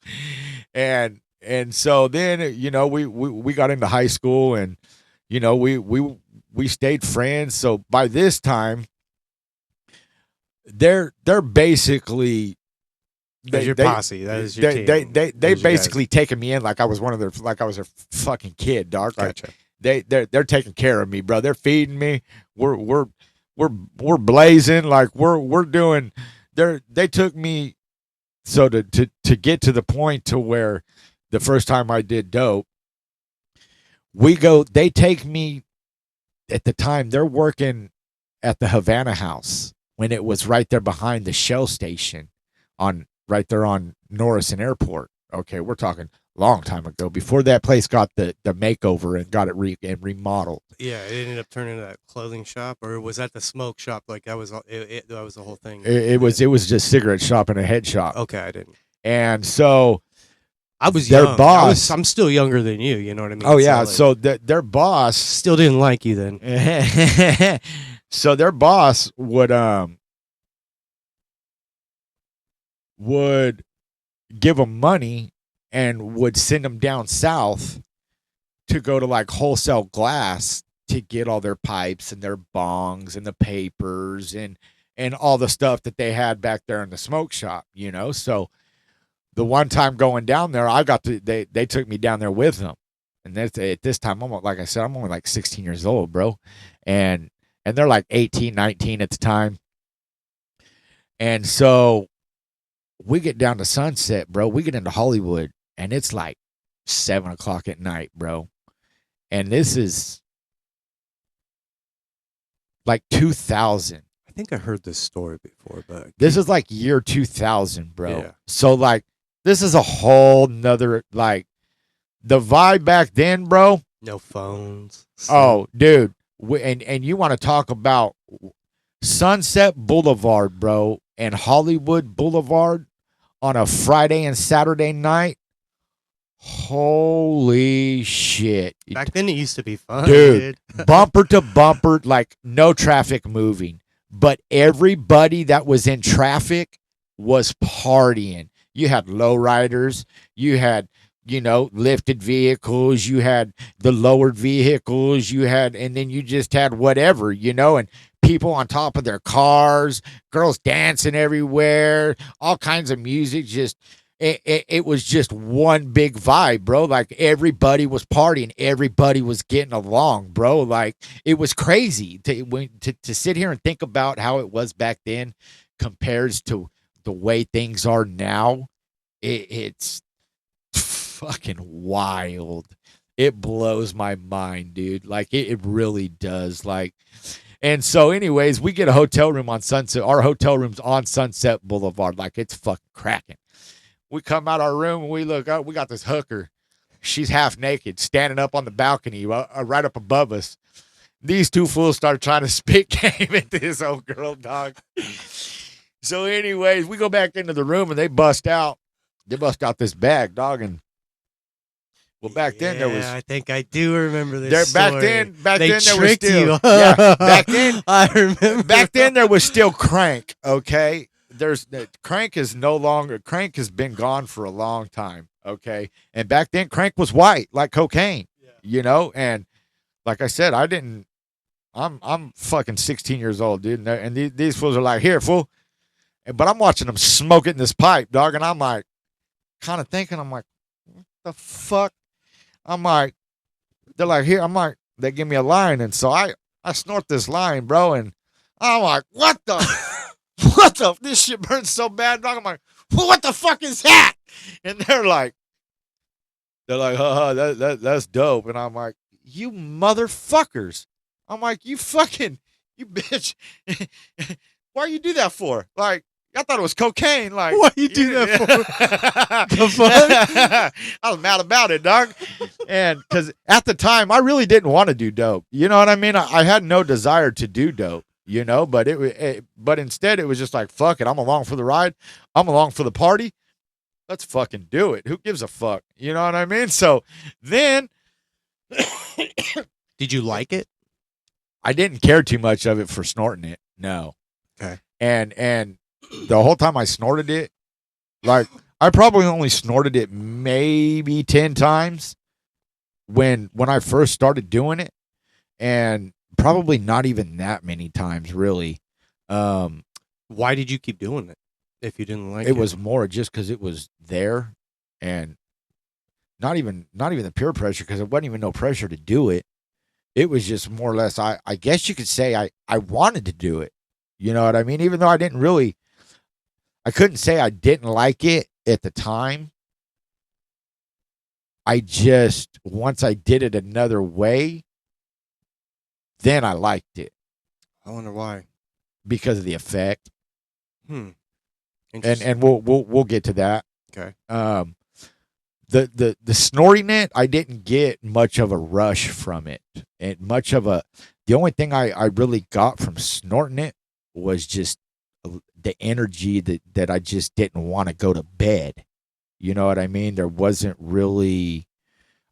And so then, we got into high school, and, we stayed friends. So by this time, they're basically... That's your posse. That is your team. They basically taking me in like I was their fucking kid, dog. Gotcha. Like they're taking care of me, bro. They're feeding me. We're blazing, like we're doing. They took me so to get to the point to where the first time I did dope, they take me at the time. They're working at the Havana House when it was right there behind the Shell station right there on Norrison Airport. Okay, we're talking long time ago, before that place got the makeover and got it remodeled. Yeah, it ended up turning into that clothing shop, or was that the smoke shop? Like that was that was the whole thing. It was just cigarette shop and a head shop. Okay, I didn't. And so I was their young. boss. I'm still younger than you. You know what I mean? Oh yeah. So their boss still didn't like you then. So their boss would give them money and would send them down south to go to like wholesale glass to get all their pipes and their bongs and the papers and all the stuff that they had back there in the smoke shop, So the one time going down there, they took me down there with them. And that's, at this time, like I said, I'm only like 16 years old, bro. And they're like 18, 19 at the time. And so we get down to Sunset, bro. We get into Hollywood, and it's like 7:00 at night, bro. And this is like 2000. I think I heard this story before, but this is like year 2000, bro. Yeah. So like This is a whole nother, like, the vibe back then, bro. No phones. Oh, dude. And you want to talk about Sunset Boulevard, bro, and Hollywood Boulevard on a Friday and Saturday night? Holy shit. Back then it used to be fun, Dude, bumper to bumper, like no traffic moving. But everybody that was in traffic was partying. You had lowriders, you had, lifted vehicles, you had the lowered vehicles, and then you just had whatever, and people on top of their cars, girls dancing everywhere, all kinds of music, just it was just one big vibe, bro. Like everybody was partying, everybody was getting along, bro. Like it was crazy to sit here and think about how it was back then compares to the way things are now. It's fucking wild. It blows my mind, dude. Like it really does. Like, and so, anyways, we get a hotel room on Sunset. Our hotel room's on Sunset Boulevard. Like it's fucking cracking. We come out our room and we look up. We got this hooker. She's half naked, standing up on the balcony right up above us. These two fools start trying to spit game at this old girl, dog. So, anyways, we go back into the room and they bust out. They bust out this bag, dog. And well, back then there was. I think I do remember this. Back then there was still. You. Yeah, back then I remember. Back then there was still crank. Okay. Crank is no longer. Crank has been gone for a long time. Okay, and back then crank was white like cocaine. Yeah. And like I said, I'm fucking 16 years old, dude, and these fools are like, here, fool, but I'm watching them smoke it in this pipe, dog, and I'm like, kind of thinking, I'm like, what the fuck? I'm like, they're like, here, I'm like, they give me a line, and so I snort this line, bro, and I'm like, what the. What the? This shit burns so bad, dog. I'm like, what the fuck is that? And they're like, that's dope. And I'm like, you motherfuckers. I'm like, you bitch. Why you do that for? Like, I thought it was cocaine. Like, why you do that for? The fuck? I was mad about it, dog. And because at the time, I really didn't want to do dope. You know what I mean? I had no desire to do dope. But instead it was just like, fuck it. I'm along for the ride. I'm along for the party. Let's fucking do it. Who gives a fuck? You know what I mean? So then, did you like it? I didn't care too much of it for snorting it. No. Okay. And the whole time I snorted it, like I probably only snorted it maybe 10 times when I first started doing it, and probably not even that many times, really. Why did you keep doing it if you didn't like it? It was more just because it was there, and not even the peer pressure, because it wasn't even no pressure to do it. It was just more or less, I guess you could say I wanted to do it. You know what I mean? Even though I couldn't say I didn't like it at the time. I just, once I did it another way, then I liked it. I wonder why. Because of the effect. And we'll get to that. Okay. The snorting it, I didn't get much of a rush from it. And the only thing I really got from snorting it was just the energy that I just didn't want to go to bed. You know what I mean? There wasn't really,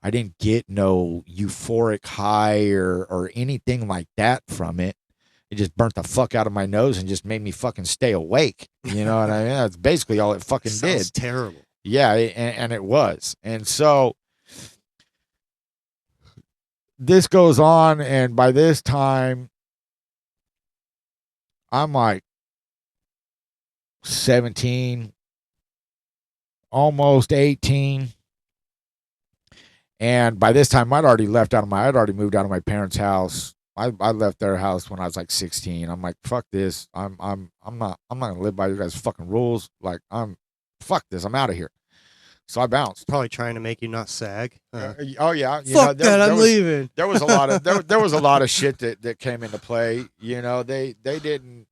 I didn't get no euphoric high or anything like that from it. It just burnt the fuck out of my nose and just made me fucking stay awake. You know what I mean? That's basically all it fucking Sounds did. Terrible. Yeah, and it was. And so this goes on, and by this time, I'm like 17, almost 18. And by this time, I'd already moved out of my parents' house. I left their house when I was like 16. I'm like, fuck this. I'm not gonna live by you guys' fucking rules. Like, fuck this. I'm out of here. So I bounced. Probably trying to make you not sag. Oh yeah. Fuck that. I'm leaving. There was a lot of there was a lot of shit that came into play. You know, they didn't,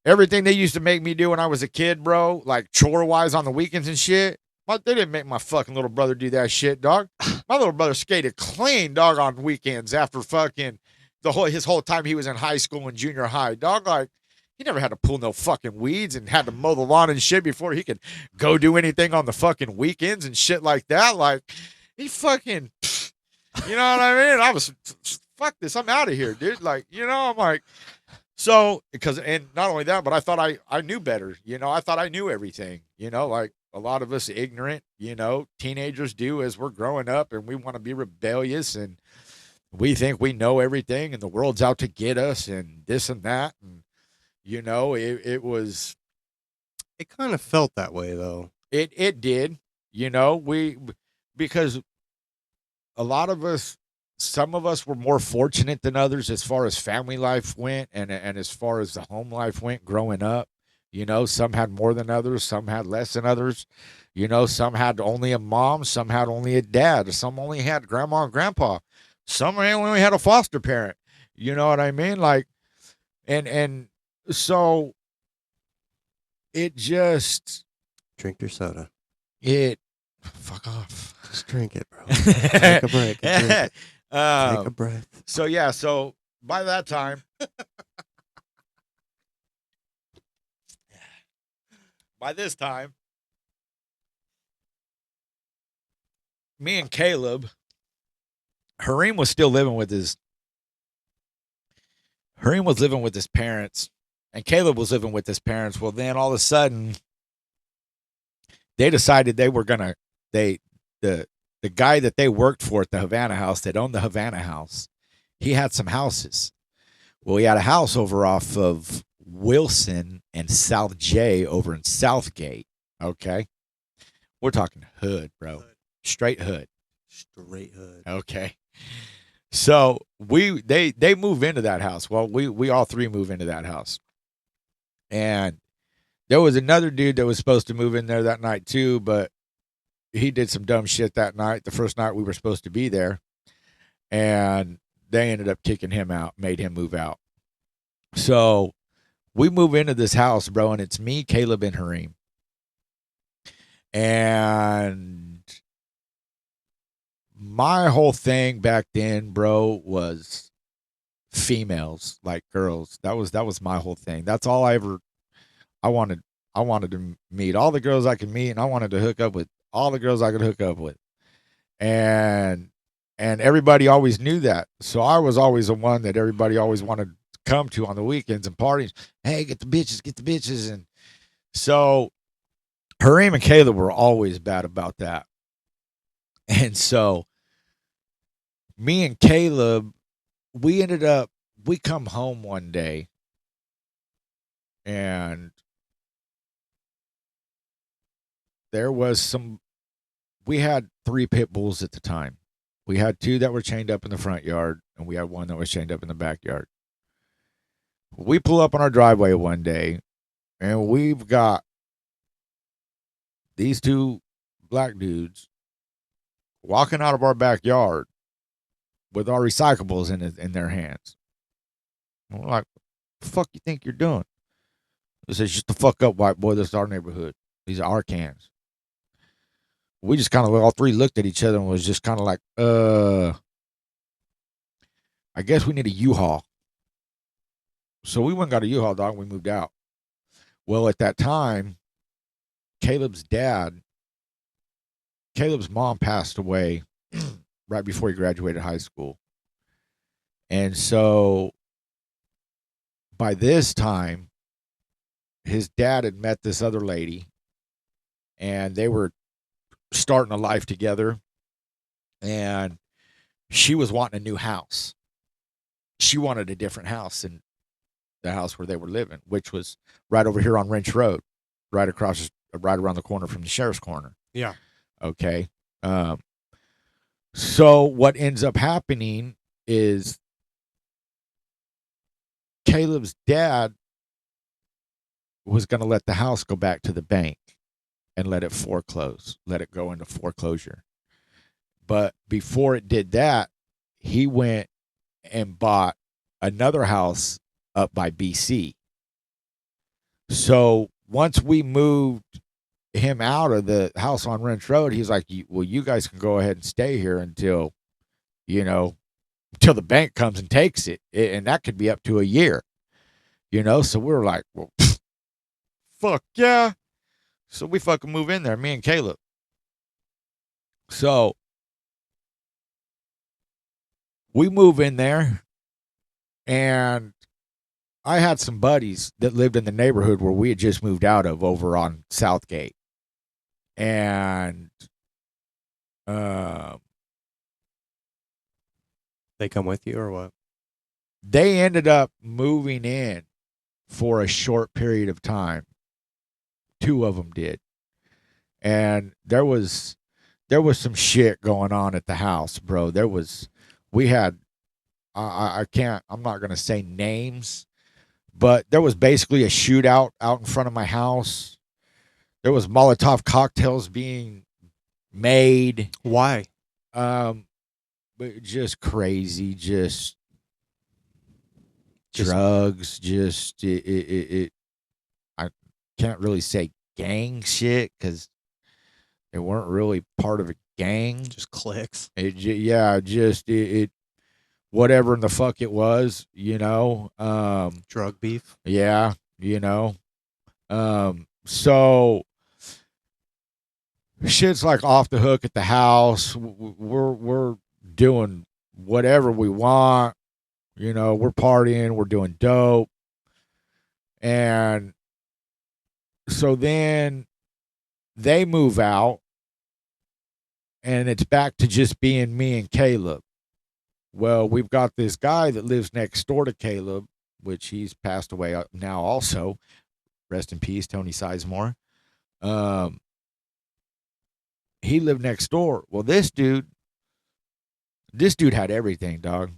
everything they used to make me do when I was a kid, bro, like chore wise on the weekends and shit. They didn't make my fucking little brother do that shit, dog. My little brother skated clean, dog, on weekends after fucking his whole time he was in high school and junior high, dog. Like, he never had to pull no fucking weeds and had to mow the lawn and shit before he could go do anything on the fucking weekends and shit like that. Like, he fucking, you know what I mean? I was, fuck this, I'm out of here, dude. Like, you know, I'm like, so, and not only that, but I thought I knew better. You know, I thought I knew everything, you know, like a lot of us ignorant, you know, teenagers do as we're growing up, and we want to be rebellious, and we think we know everything and the world's out to get us and this and that. And, you know, it was, It kind of felt that way though. it did, you know, because a lot of us, some of us were more fortunate than others as far as family life went, and as far as the home life went growing up. You know, some had more than others, some had less than others. You know, some had only a mom, some had only a dad, some only had grandma and grandpa, some only had a foster parent. You know what I mean? Like, and so it just, Drink your soda. fuck off. Just drink it, bro. Take a break and drink it. Take a breath. So yeah, so by that time, by this time, me and Caleb, Hareem was still living with his parents, and Caleb was living with his parents. Well, then all of a sudden, they decided they were gonna the guy that they worked for at the Havana House, that owned the Havana House, he had some houses. Well, he had a house over off of Wilson and South J over in Southgate. Okay, we're talking hood, bro, straight hood, Straight hood. Okay. So they move into that house. Well, we all three move into that house. And there was another dude that was supposed to move in there that night too, but he did some dumb shit that night, the first night we were supposed to be there. And they ended up kicking him out, made him move out. So we move into this house, bro, and it's me, Caleb, and Hareem. And my whole thing back then, bro, was females, like girls. That was my whole thing. That's all I wanted to meet all the girls I could meet, and I wanted to hook up with all the girls I could hook up with. And everybody always knew that. So I was always the one that everybody always wanted to come to on the weekends and parties. Hey, get the bitches. And so Hareem and Caleb were always bad about that. And so me and Caleb, we come home one day, and there was we had 3 pit bulls at the time. We had 2 that were chained up in the front yard, and we had 1 that was chained up in the backyard. We pull up on our driveway one day, and we've got these 2 black dudes walking out of our backyard with our recyclables in their hands. And we're like, what the fuck you think you're doing? They said, shut the fuck up, white boy. This is our neighborhood. These are our cans. We just kind of all 3 looked at each other and was just kind of like, I guess we need a U-Haul. So we went and got a U-Haul, dog, and we moved out. Well, at that time, Caleb's mom passed away right before he graduated high school. And so by this time, his dad had met this other lady, and they were starting a life together, and she was wanting a new house. She wanted a different house than the house where they were living, which was right over here on Wrench Road, right around the corner from the sheriff's corner. Yeah. Okay. So what ends up happening is Caleb's dad was going to let the house go back to the bank and let it go into foreclosure. But before it did that, he went and bought another house up by BC. So once we moved him out of the house on Wrench Road. He's like, well, you guys can go ahead and stay here until, you know, until the bank comes and takes it. And that could be up to a year, you know? So we were like, well, fuck yeah. So we fucking move in there, me and Caleb. So we move in there, and I had some buddies that lived in the neighborhood where we had just moved out of over on Southgate. And They come with you or what? they ended up moving in for a short period of time. Two of them did. And there was some shit going on at the house, bro. We had I can't, I'm not going to say names, but there was basically a shootout out in front of my house. There was Molotov cocktails being made. Why? But just crazy, just drugs, just it I can't really say gang shit because they weren't really part of a gang. Just clicks. It whatever in the fuck it was, you know. Drug beef. Yeah, you know. So shit's like off the hook at the house. We're doing whatever we want. You know, we're partying, we're doing dope. And so then they move out, and it's back to just being me and Caleb. Well, we've got this guy that lives next door to Caleb, which he's passed away now also. Rest in peace, Tony Sizemore. He lived next door. Well, this dude had everything, dog.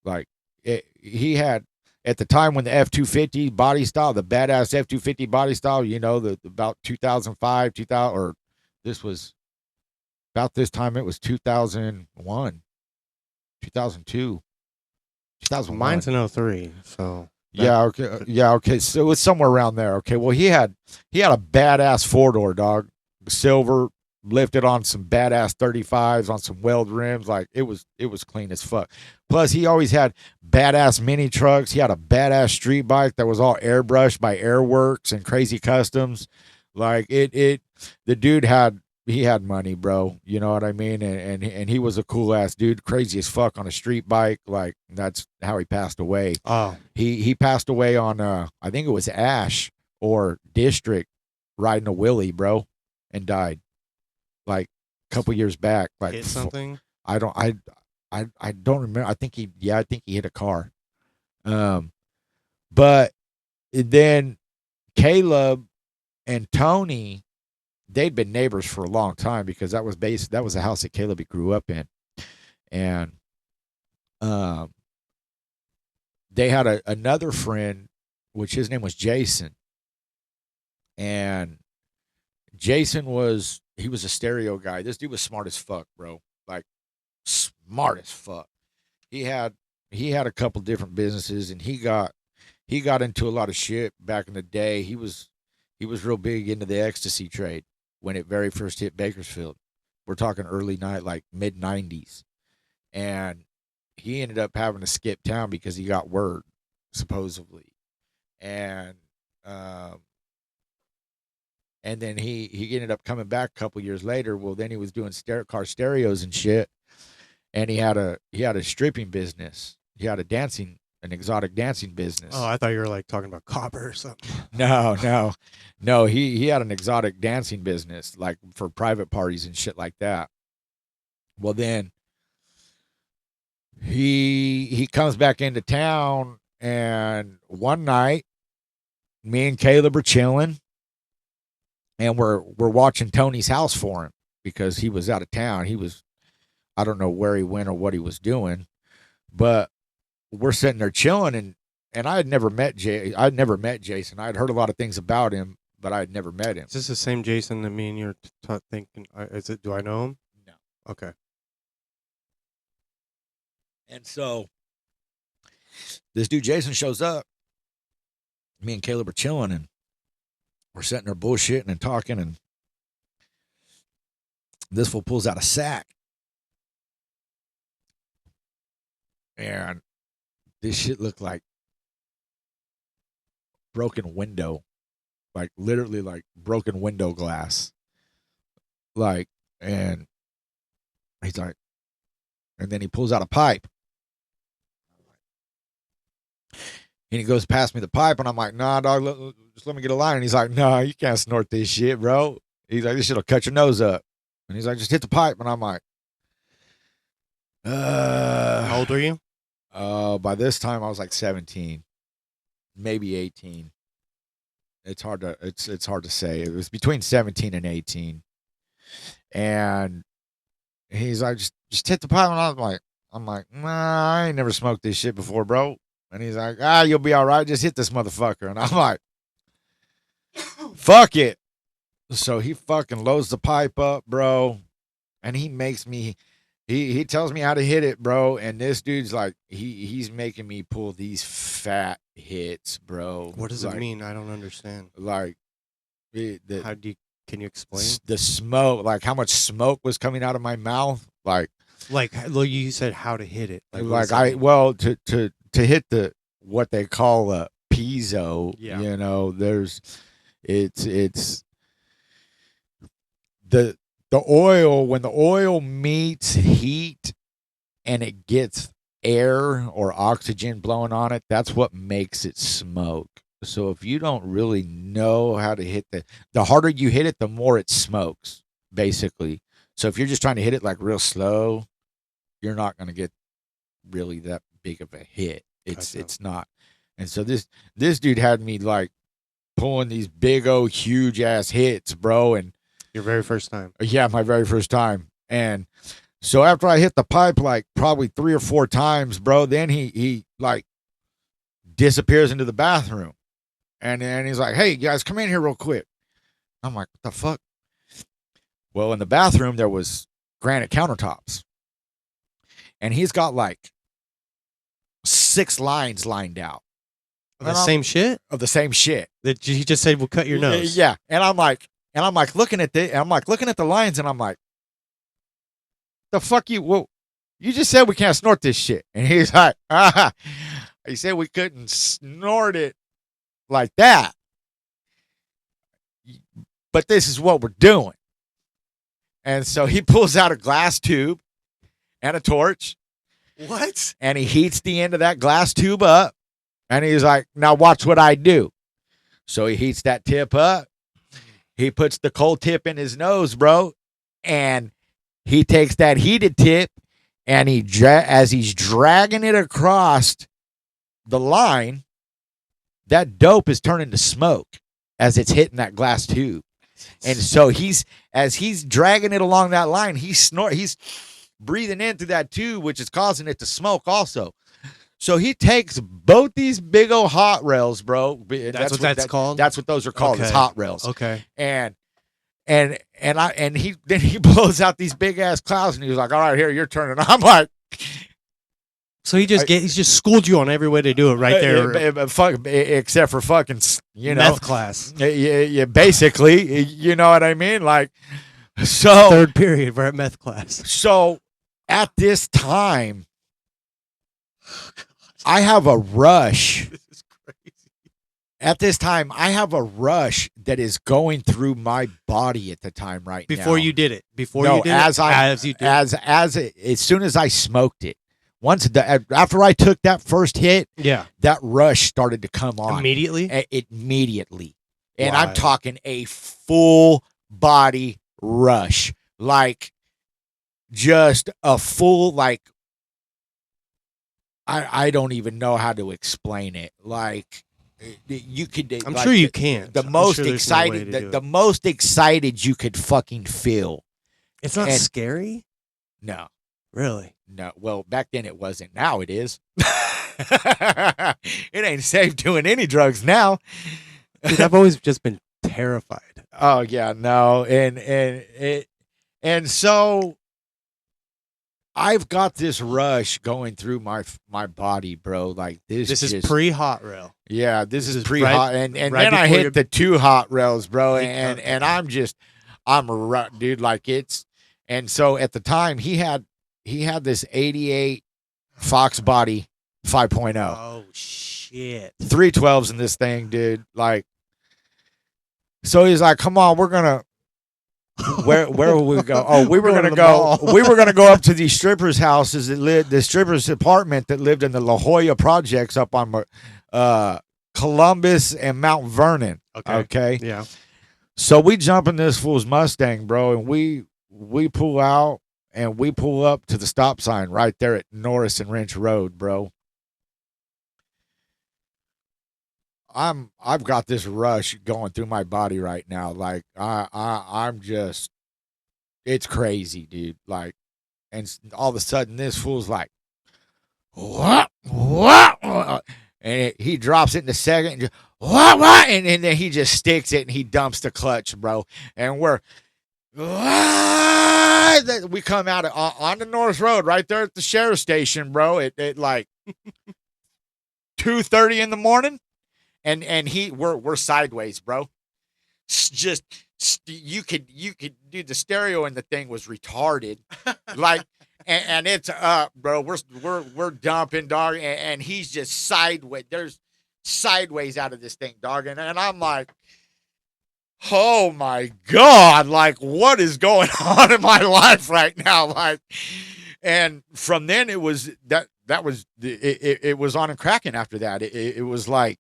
Like, he had, at the time when the F-250 body style, the badass F-250 body style, you know, about 2005, 2000, or this was about this time, it was 2001, 2002, 2001. Mine's in 03, so. Yeah, okay. Yeah, okay. So it was somewhere around there. Okay. Well, he had a badass 4-door, dog. Silver, lifted on some badass 35s on some weld rims. Like it was clean as fuck. Plus, he always had badass mini trucks. He had a badass street bike that was all airbrushed by Airworks and Crazy Customs. Like the dude had money, bro. You know what I mean? And he was a cool ass dude, crazy as fuck on a street bike. Like that's how he passed away. Oh, He passed away on I think it was Ash or District riding a wheelie, bro, and died like a couple years back. Like hit something? I don't remember. I think he hit a car. But then Caleb and Tony, they'd been neighbors for a long time because that was the house that Caleb grew up in. And they had another friend, which his name was Jason. And Jason was a stereo guy. This dude was smart as fuck, bro. Like smart as fuck. He had a couple different businesses, and he got into a lot of shit back in the day. He was real big into the ecstasy trade when it very first hit Bakersfield. We're talking early night, like mid 90s. And he ended up having to skip town because he got word, supposedly. And then he ended up coming back a couple years later. Well, then he was doing car stereos and shit. And he had a stripping business. He had an exotic dancing business. Oh, I thought you were like talking about copper or something. No. He had an exotic dancing business, like for private parties and shit like that. Well, then he comes back into town, and one night, me and Caleb are chilling, and we're watching Tony's house for him because he was out of town. I don't know where he went or what he was doing, but we're sitting there chilling, and I had never met Jason. I had heard a lot of things about him, but I had never met him. Is this the same Jason that me and you're thinking? Do I know him? No. Okay. And so this dude Jason shows up. Me and Caleb are chilling, and we're sitting there bullshitting and talking, and This fool pulls out a sack, and this shit looked like broken window, like literally like broken window glass. Like, and he's like, and then he pulls out a pipe. And he goes past me the pipe, and I'm like, nah, dog, just let me get a line. And he's like, nah, you can't snort this shit, bro. He's like, this shit'll cut your nose up. And he's like, just hit the pipe. And I'm like, How old were you? By this time I was like 17, maybe 18. It's hard to say. It was between 17 and 18. And he's like, just hit the pipe. And I'm like, nah, I ain't never smoked this shit before, bro. And he's like, you'll be all right. Just hit this motherfucker. And I'm like, fuck it. So he fucking loads the pipe up, bro. And he makes me, he tells me how to hit it, bro. And this dude's like, he's making me pull these fat hits, bro. What does it mean? I don't understand. Like, Can you explain? The smoke, like how much smoke was coming out of my mouth. Like you said how to hit it. To hit the, what they call a piezo, you know, it's the oil, when the oil meets heat and it gets air or oxygen blowing on it, that's what makes it smoke. So if you don't really know how to hit the harder you hit it, the more it smokes, basically. So if you're just trying to hit it like real slow, you're not going to get really that big of a hit. It's not. And so this dude had me like pulling these big old huge ass hits, bro. And your very first time. Yeah, my very first time. And so after I hit the pipe like probably 3 or 4 times, bro, then he like disappears into the bathroom. And he's like, hey, you guys, come in here real quick. I'm like, what the fuck? Well, in the bathroom, there was granite countertops. And he's got like 6 lines lined out. Of the same shit? Of the same shit. That he just said, we'll cut your nose. Yeah. And I'm like looking at the lines, and I'm like, the fuck you? Whoa. You just said we can't snort this shit. And he's like, he said we couldn't snort it like that. But this is what we're doing. And so he pulls out a glass tube and a torch. What? And he heats the end of that glass tube up. And he's like, now watch what I do. So he heats that tip up. He puts the cold tip in his nose, bro. And he takes that heated tip, and as he's dragging it across the line, that dope is turning to smoke as it's hitting that glass tube. And so as he's dragging it along that line, he's breathing in through that tube, which is causing it to smoke also. So he takes both these big old hot rails, bro. That's what that's called? That's what those are called. Okay. It's hot rails. Okay. And he blows out these big ass clouds, and he was like, all right, here, your turn. And I'm like, so he's just schooled you on every way to do it right there. Except for fucking, meth class. Yeah, basically, you know what I mean? Like, so. Third period, we're at meth class. So at this time, I have a rush. This is crazy. At this time, I have a rush that is going through my body at the time right now. Before you did it. As soon as I smoked it. After I took that first hit, that rush started to come on. Immediately? Immediately. And I'm talking a full body rush. Like, just a full, like, I don't even know how to explain it. Like, you could. I'm sure you can't. The most excited, the most excited you could fucking feel. It's not scary? No. Really? No. Well, back then it wasn't. Now it is. It ain't safe doing any drugs now. Dude, I've always just been terrified. Oh yeah, no, and so I've got this rush going through my body, bro. Like this. This is pre-hot rail. Yeah, this is pre-hot, and then I hit the 2 hot rails, bro, and I'm dude, like it's. And so at the time he had this 88 Fox body 5.0. Oh shit. 312s in this thing, dude. Like, so he's like, come on, we're gonna where will we go? Oh, we were We're going gonna to the go. mall. We were gonna go up to these strippers' houses that lived, the strippers' apartment that lived in the La Jolla projects up on Columbus and Mount Vernon. Okay. Yeah. So we jump in this fool's Mustang, bro, and we pull out and we pull up to the stop sign right there at Norris and Wrench Road, bro. I've got this rush going through my body right now. Like I'm just, it's crazy, dude. Like, and all of a sudden this fool's like, what? And he drops it in the second, and just, what? And then he just sticks it and he dumps the clutch, bro. And we come out on the North Road right there at the sheriff's station, bro. At like 2:30 in the morning. And we're sideways, bro. Just you could do the stereo in the thing was retarded, like, and it's up, bro. We're dumping, dog, and he's just sideways. There's sideways out of this thing, dog, and I'm like, oh my god, like what is going on in my life right now, like, and from then it was that was it was on and cracking after that. It was like.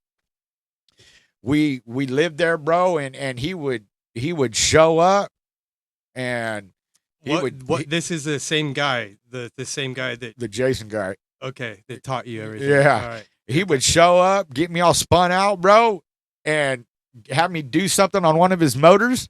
We lived there, bro, and he would show up, and this is the same guy, the same guy that the Jason guy, that taught you everything. Yeah, all right. He would show up, get me all spun out, bro, and have me do something on one of his motors,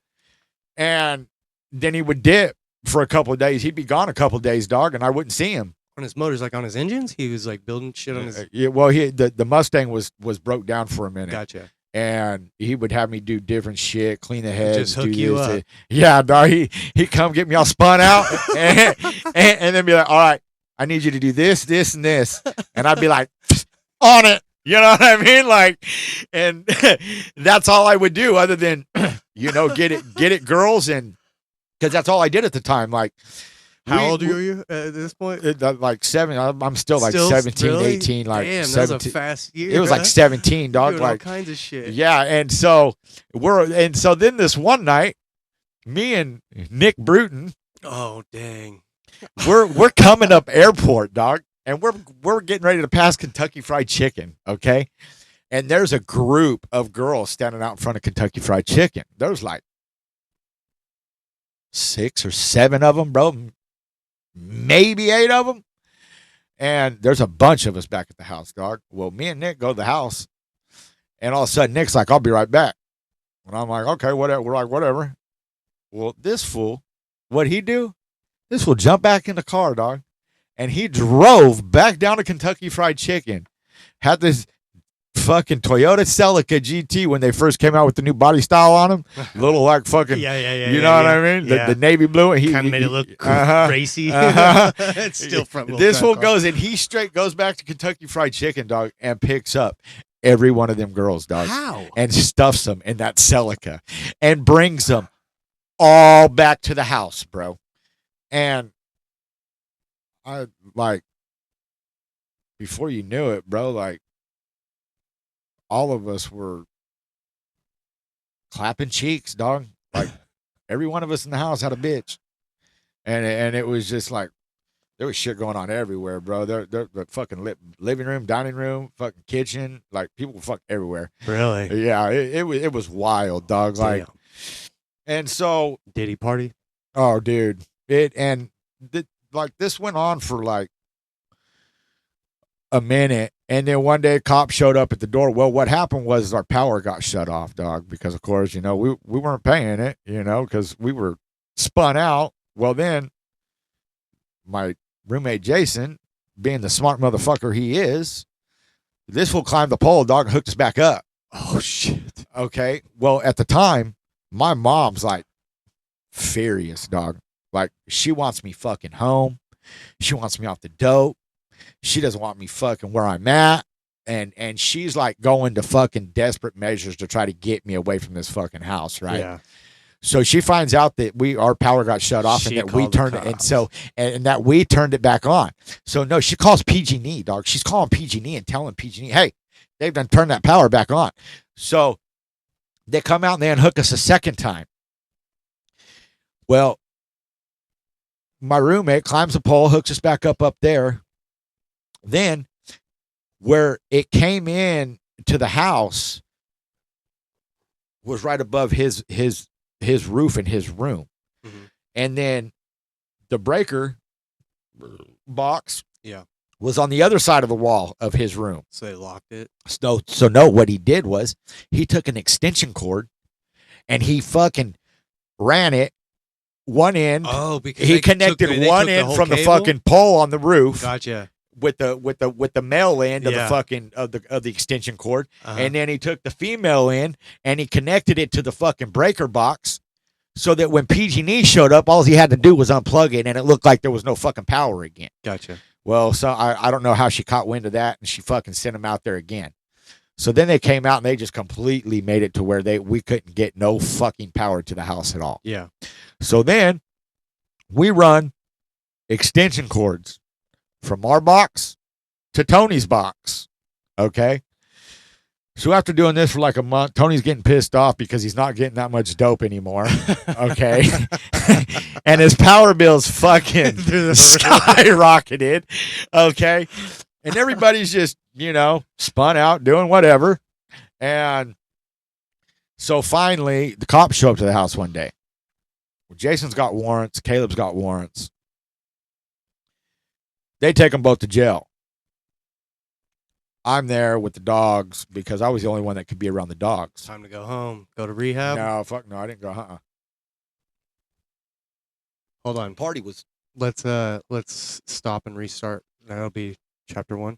and then he would dip for a couple of days. He'd be gone a couple of days, dog, and I wouldn't see him. On his motors, like on his engines, he was like building shit on his. Yeah, well, the Mustang was broke down for a minute. Gotcha. And he would have me do different shit, clean the heads, just hook do you this, up. Yeah, dog. He come get me all spun out, and then be like, "All right, I need you to do this, this, and this," and I'd be like, "On it," you know what I mean? Like, and that's all I would do, other than get it, girls, and because that's all I did at the time. Like, how old are you at this point? Like 7. I'm still like 17, really? 18. Like, damn, 17. that was a fast year. It was like 17, dog. Doing like all kinds of shit. Yeah, and so then this one night, me and Nick Bruton. Oh dang. We're coming up airport, dog, and we're getting ready to pass Kentucky Fried Chicken. Okay, and there's a group of girls standing out in front of Kentucky Fried Chicken. There's like 6 or 7 of them, bro. Maybe 8 of them. And there's a bunch of us back at the house, dog. Well, me and Nick go to the house, and all of a sudden Nick's like, I'll be right back. And I'm like, okay, whatever. We're like, whatever. Well, this fool, what'd he do? This fool jumped back in the car, dog. And he drove back down to Kentucky Fried Chicken. Had this fucking Toyota Celica GT when they first came out with the new body style on them. Little like fucking, you know what I mean? The navy blue. He kind of made it look racy. It's still front. This fool goes and he straight goes back to Kentucky Fried Chicken, dog, and picks up every one of them girls, dog. How? And stuffs them in that Celica and brings them all back to the house, bro. And I like, before you knew it, bro, like, all of us were clapping cheeks, dog. Like every one of us in the house had a bitch, and it was just like there was shit going on everywhere, bro. They're fucking living room, dining room, fucking kitchen, like people were fucking everywhere. Really? Yeah, it was wild, dog. Damn. Like, and so did he party? Oh, dude, like this went on for like a minute, and then one day a cop showed up at the door. Well, what happened was our power got shut off, dog, because of course, we weren't paying it, because we were spun out. Well, then my roommate Jason, being the smart motherfucker he is, this fool climbed the pole, dog, and hooked us back up. Oh shit. Okay. Well, at the time, my mom's like furious, dog. Like she wants me fucking home. She wants me off the dope. She doesn't want me fucking where I'm at. And she's like going to fucking desperate measures to try to get me away from this fucking house, right? Yeah. So she finds out that our power got shut off She and that we called the turned it, and cops. so and that we turned it back on. So no, she calls PG&E, dog. She's calling PG&E and telling PG&E, hey, they've done turned that power back on. So they come out and they unhook us a second time. Well, my roommate climbs a pole, hooks us back up there. Then where it came in to the house was right above his roof in his room. Mhm. And then the breaker box Yeah. was on the other side of the wall of his room. So they locked it. So no, what he did was he took an extension cord and he fucking ran it one end. Oh, because he they connected they one took the end whole from the cable? fucking pole on the roof Gotcha. with the male end of the Yeah. fucking of the extension cord, Uh-huh. and then he took the female end and he connected it to the fucking breaker box, so that when PG&E showed up, all he had to do was unplug it, and it looked like there was no fucking power again. Gotcha. Well, so I don't know how she caught wind of that, and she fucking sent him out there again. So then they came out and they just completely made it to where we couldn't get no fucking power to the house at all. Yeah. So then we run extension cords from our box to Tony's box. Okay. So after doing this for like a month, Tony's getting pissed off because he's not getting that much dope anymore. Okay. And his power bill's fucking skyrocketed. Okay. And everybody's just, spun out doing whatever. And so finally, the cops show up to the house one day. Well, Jason's got warrants. Caleb's got warrants. They take them both to jail. I'm there with the dogs because I was the only one that could be around the dogs. Time to go home. Go to rehab. No, fuck no, I didn't go. Hold on. Party was. Let's stop and restart. That'll be chapter 1.